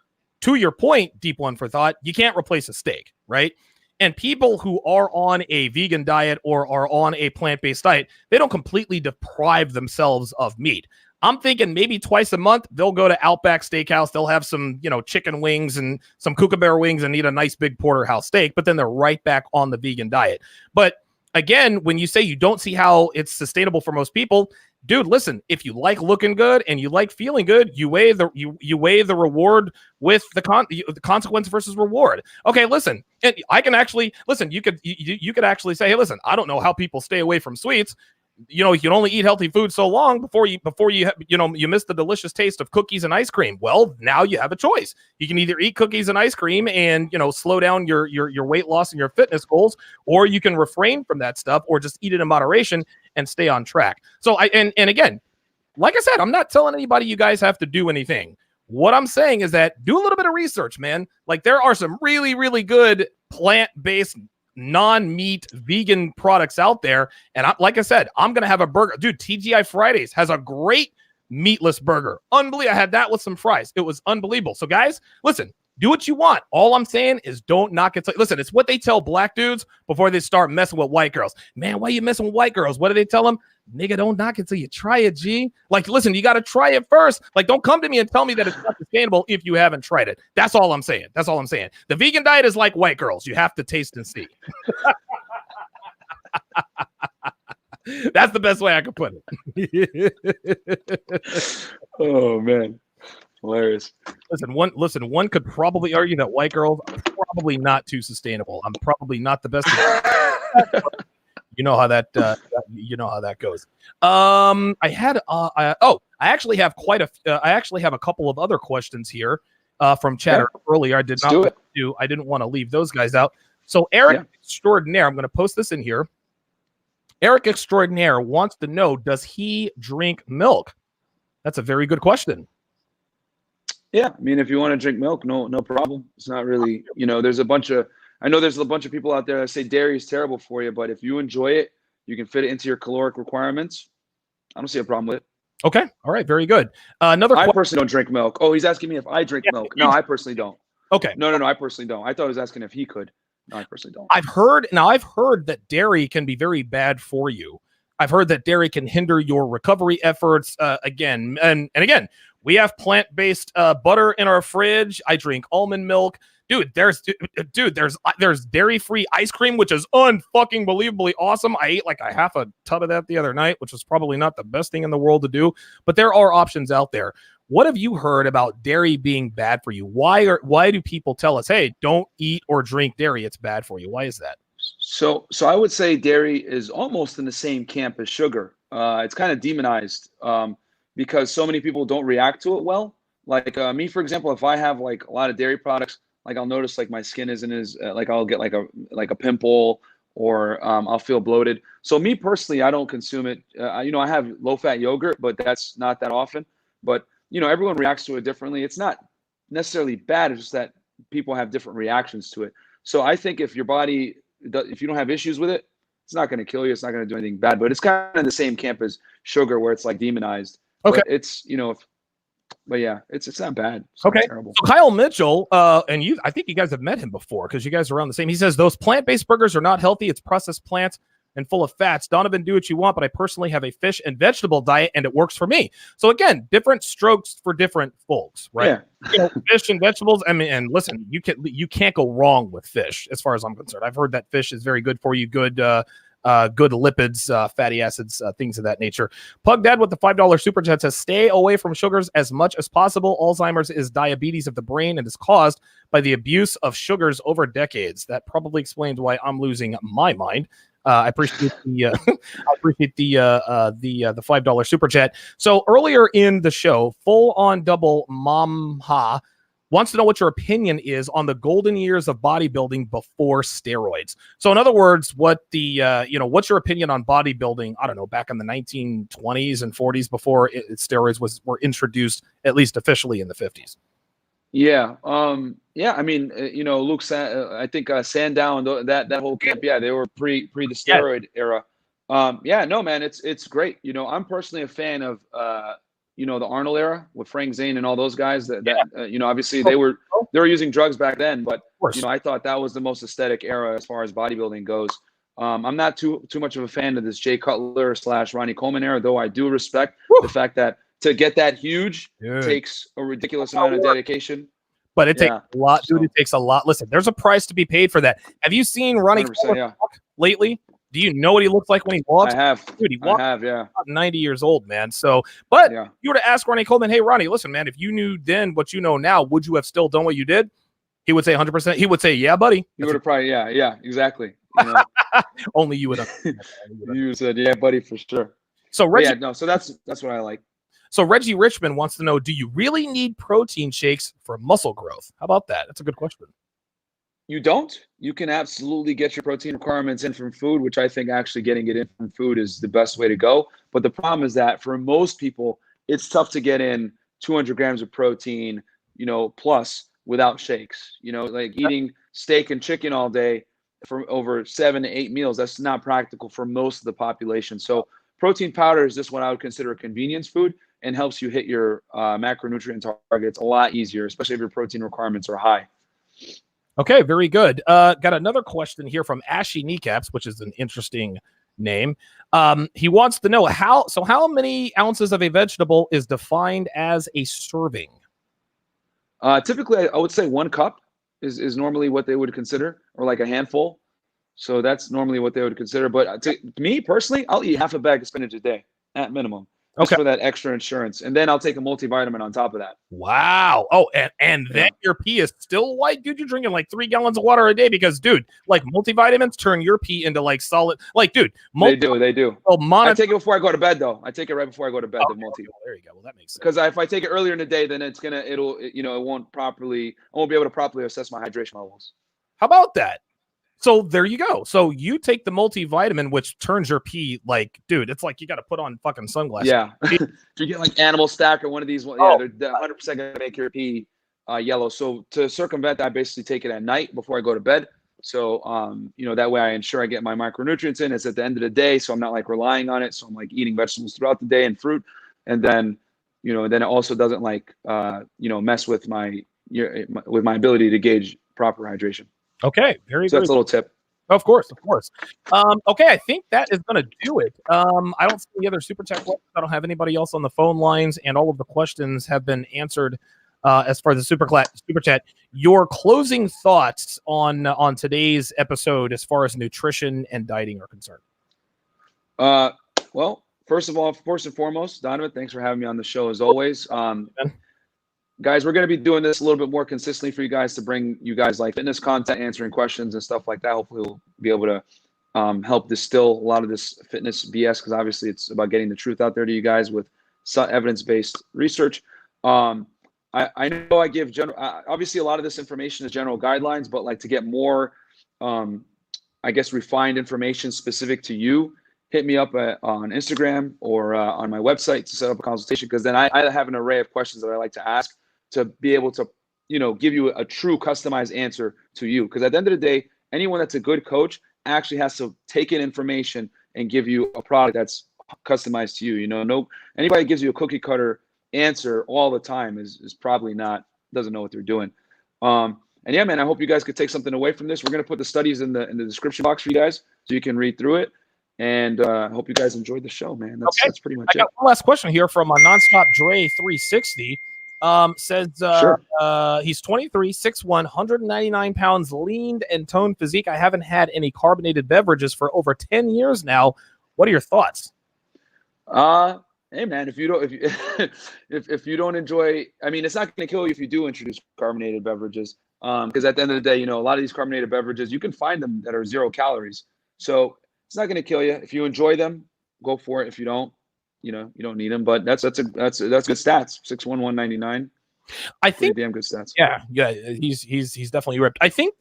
to your point, Deep One for Thought, you can't replace a steak, right? And people who are on a vegan diet or are on a plant-based diet, they don't completely deprive themselves of meat. I'm thinking maybe twice a month, they'll go to Outback Steakhouse. They'll have some, chicken wings and some kookaburra wings and eat a nice big porterhouse steak, but then they're right back on the vegan diet. But again, when you say you don't see how it's sustainable for most people, dude, listen, if you like looking good and you like feeling good, you weigh the reward with the consequence versus reward. Okay, listen, and I can actually listen. You could actually say, hey, listen, I don't know how people stay away from sweets. You can only eat healthy food so long before you miss the delicious taste of cookies and ice cream. Well, now you have a choice. You can either eat cookies and ice cream and slow down your weight loss and your fitness goals, or you can refrain from that stuff, or just eat it in moderation and stay on track. So and again, like I said, I'm not telling anybody you guys have to do anything. What I'm saying is that do a little bit of research, man. Like, there are some really, really good plant-based, non-meat vegan products out there. And like I said, I'm going to have a burger. Dude, TGI Fridays has a great meatless burger. Unbelievable. I had that with some fries. It was unbelievable. So guys, listen, do what you want. All I'm saying is don't knock it. Listen, it's what they tell black dudes before they start messing with white girls. Man, why are you messing with white girls? What do they tell them? Nigga, don't knock it till you try it, G. Like, listen, you got to try it first. Like, don't come to me and tell me that it's not sustainable if you haven't tried it. That's all I'm saying. That's all I'm saying. The vegan diet is like white girls. You have to taste and see. That's the best way I could put it. Oh, man. Hilarious. Listen, one could probably argue that white girls are probably not too sustainable. I'm probably not the best. You know how that goes. I actually have a couple of other questions here from chatter earlier. I didn't want to leave those guys out. So Eric Extraordinaire, I'm going to post this in here. Eric Extraordinaire wants to know, does he drink milk? That's a very good question. Yeah, I mean, if you want to drink milk, no problem. It's not really, there's a bunch of people out there that say dairy is terrible for you, but if you enjoy it, you can fit it into your caloric requirements. I don't see a problem with it. Okay. All right. Very good. I personally don't drink milk. Oh, he's asking me if I drink milk. No, I personally don't. Okay. No, I personally don't. I thought he was asking if he could. No, I personally don't. I've heard that dairy can be very bad for you. I've heard that dairy can hinder your recovery efforts. Again, we have plant-based butter in our fridge. I drink almond milk. Dude, there's dairy-free ice cream, which is unfucking believably awesome. I ate like a half a tub of that the other night, which was probably not the best thing in the world to do, but there are options out there. What have you heard about dairy being bad for you? Why do people tell us, hey, don't eat or drink dairy, it's bad for you? Why is that? So I would say dairy is almost in the same camp as sugar. It's kind of demonized because so many people don't react to it well. Like me, for example, if I have like a lot of dairy products, like I'll notice like my skin isn't as like I'll get like a pimple, or I'll feel bloated. So me personally, I don't consume it. I have low-fat yogurt, but that's not that often. But everyone reacts to it differently. It's not necessarily bad. It's just that people have different reactions to it. So I think if your body, if you don't have issues with it, it's not going to kill you. It's not going to do anything bad. But it's kind of the same camp as sugar, where it's like demonized. Okay. But it's but yeah, it's not bad. It's okay. Not terrible. So Kyle Mitchell, and I think you guys have met him before because you guys are around the same. He says those plant-based burgers are not healthy. It's processed plants and full of fats. Donovan, do what you want, but I personally have a fish and vegetable diet, and it works for me. So again, different strokes for different folks, right? Yeah. Fish and vegetables. I mean, and listen, you can't go wrong with fish, as far as I'm concerned. I've heard that fish is very good for you. Good lipids, fatty acids, things of that nature. Pug Dad with the $5 super chat says, stay away from sugars as much as possible. Alzheimer's is diabetes of the brain and is caused by the abuse of sugars over decades. That probably explains why I'm losing my mind. I appreciate the $5 super chat. So earlier in the show, Full On Double Mamha wants to know what your opinion is on the golden years of bodybuilding before steroids. So in other words, what's your opinion on bodybuilding? I don't know, back in the 1920s and 40s before steroids were introduced, at least officially in the 50s. Yeah. I mean, Luke, I think Sandow, that whole camp, they were pre the steroid era. No, man, it's great. I'm personally a fan of, the Arnold era with Frank Zane and all those guys obviously they were using drugs back then, but I thought that was the most aesthetic era as far as bodybuilding goes. I'm not too much of a fan of this Jay Cutler / Ronnie Coleman era, though I do respect the fact that to get that huge takes a ridiculous amount of dedication. But it takes a lot, dude. It takes a lot. Listen, there's a price to be paid for that. Have you seen Ronnie Coleman lately? Do you know what he looks like when he walks? I have. Dude, he walks Yeah. about 90 years old, man. So, but Yeah. you were to ask Ronnie Coleman, hey, Ronnie, listen, man, if you knew then what you know now, would you have still done what you did? He would say 100%. He would say, yeah, buddy. You would have probably, yeah, exactly. You know? Only you would. You said, yeah, buddy, for sure. So Reggie, yeah, no, so that's what I like. So Reggie Richmond wants to know, do you really need protein shakes for muscle growth? How about that? That's a good question. You don't. You can absolutely get your protein requirements in from food, which I think actually getting it in from food is the best way to go. But the problem is that for most people, it's tough to get in 200 grams of protein, plus without shakes. Like eating steak and chicken all day for over 7 to 8 meals, that's not practical for most of the population. So protein powder is just what I would consider a convenience food and helps you hit your macronutrient targets a lot easier, especially if your protein requirements are high. Okay, very good. Got another question here from Ashy Kneecaps, which is an interesting name. He wants to know how many ounces of a vegetable is defined as a serving? Typically, I would say 1 cup is normally what they would consider, or like a handful. So that's normally what they would consider. But to me personally, I'll eat half a bag of spinach a day at minimum. Just for that extra insurance. And then I'll take a multivitamin on top of that. Wow. Oh, and then your pee is still white? Dude, you're drinking like 3 gallons of water a day because, dude, like multivitamins turn your pee into like solid. Like, dude. They do. Oh, I take it before I go to bed, though. I take it right before I go to bed, the multi. There you go. Well, that makes sense. Because if I take it earlier in the day, then I won't be able to properly assess my hydration levels. How about that? So there you go. So you take the multivitamin, which turns your pee like, dude, it's like you got to put on fucking sunglasses. Yeah. If you get like Animal Stack or one of these, they're 100% going to make your pee yellow. So to circumvent that, I basically take it at night before I go to bed. So, that way I ensure I get my micronutrients in. It's at the end of the day, so I'm not like relying on it. So I'm like eating vegetables throughout the day and fruit. And then, then it also doesn't like, mess with my ability to gauge proper hydration. Okay, very good. So that's a little tip. Of course. Okay, I think that is going to do it. I don't see any other super chat questions. I don't have anybody else on the phone lines, and all of the questions have been answered as far as the super chat. Your closing thoughts on today's episode as far as nutrition and dieting are concerned? Well, first and foremost, Donovan, thanks for having me on the show as always. Guys, we're going to be doing this a little bit more consistently for you guys to bring you guys like fitness content, answering questions and stuff like that. Hopefully we'll be able to help distill a lot of this fitness BS, because obviously it's about getting the truth out there to you guys with evidence-based research. I know I give obviously a lot of this information is general guidelines, but like to get more, refined information specific to you, hit me up on Instagram or on my website to set up a consultation, because then I have an array of questions that I like to ask to be able to, give you a true customized answer to you. Because at the end of the day, anyone that's a good coach actually has to take in information and give you a product that's customized to you. No anybody gives you a cookie cutter answer all the time is probably doesn't know what they're doing. And yeah, man, I hope you guys could take something away from this. We're gonna put the studies in the description box for you guys so you can read through it. And I hope you guys enjoyed the show, man. That's pretty much it. I got one last question here from a Nonstop Dre 360. Says sure. He's 23, 6'1", 199 pounds, leaned and toned physique. I haven't had any carbonated beverages for over 10 years now. What are your thoughts? Hey man, if you don't enjoy, I mean, it's not going to kill you if you do introduce carbonated beverages. Because at the end of the day, a lot of these carbonated beverages, you can find them that are 0 calories. So it's not going to kill you. If you enjoy them, go for it. If you don't, you don't need them. But that's good stats. 6'1", 199. I think damn good stats. Yeah. He's definitely ripped. I think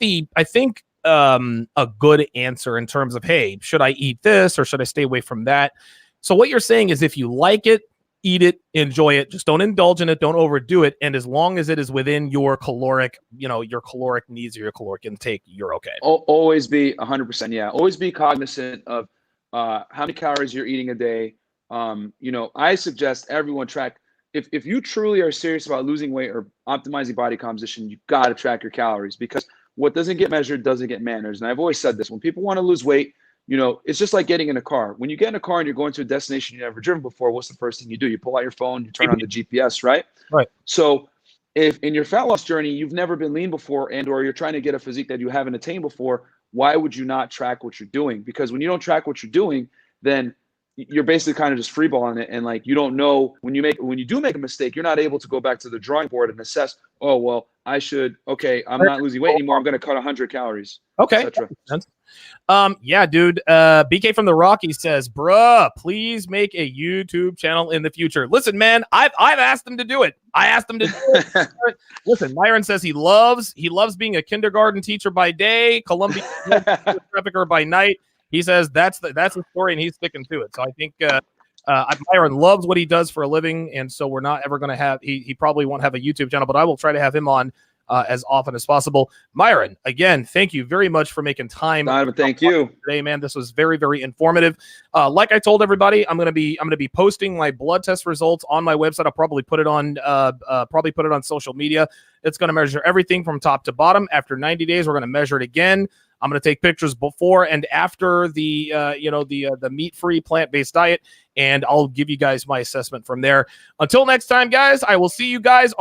a good answer in terms of, hey, should I eat this or should I stay away from that? So what you're saying is, if you like it, eat it, enjoy it. Just don't indulge in it. Don't overdo it. And as long as it is within your caloric needs or your caloric intake, you're okay. Always be 100%. Yeah. Always be cognizant of how many calories you're eating a day. I suggest everyone track. If you truly are serious about losing weight or optimizing body composition, you've got to track your calories, because what doesn't get measured doesn't get managed. And I've always said this: when people want to lose weight, it's just like getting in a car. When you get in a car and you're going to a destination you've never driven before, what's the first thing you do? You pull out your phone, you turn on the GPS, right? Right. So if in your fat loss journey, you've never been lean before, or you're trying to get a physique that you haven't attained before, why would you not track what you're doing? Because when you don't track what you're doing, then you're basically kind of just freeballing it. And like, you don't know when you do make a mistake, you're not able to go back to the drawing board and assess, oh, well, I'm not losing weight anymore. I'm going to cut 100 calories. Okay. Yeah, dude. BK from the Rockies says, bruh, please make a YouTube channel in the future. Listen, man, I've asked him to do it. I asked him to do it. Listen, Myron says he loves being a kindergarten teacher by day, Columbia trafficker by night. He says that's the story, and he's sticking to it. So I think Myron loves what he does for a living, and so we're not ever going to have. He probably won't have a YouTube channel, but I will try to have him on as often as possible. Myron, again, thank you very much for making time. Donovan, thank you today, man. This was very, very informative. Like I told everybody, I'm gonna be posting my blood test results on my website. I'll probably put it on social media. It's gonna measure everything from top to bottom. After 90 days, we're gonna measure it again. I'm going to take pictures before and after the meat-free plant-based diet, and I'll give you guys my assessment from there. Until next time, guys, I will see you guys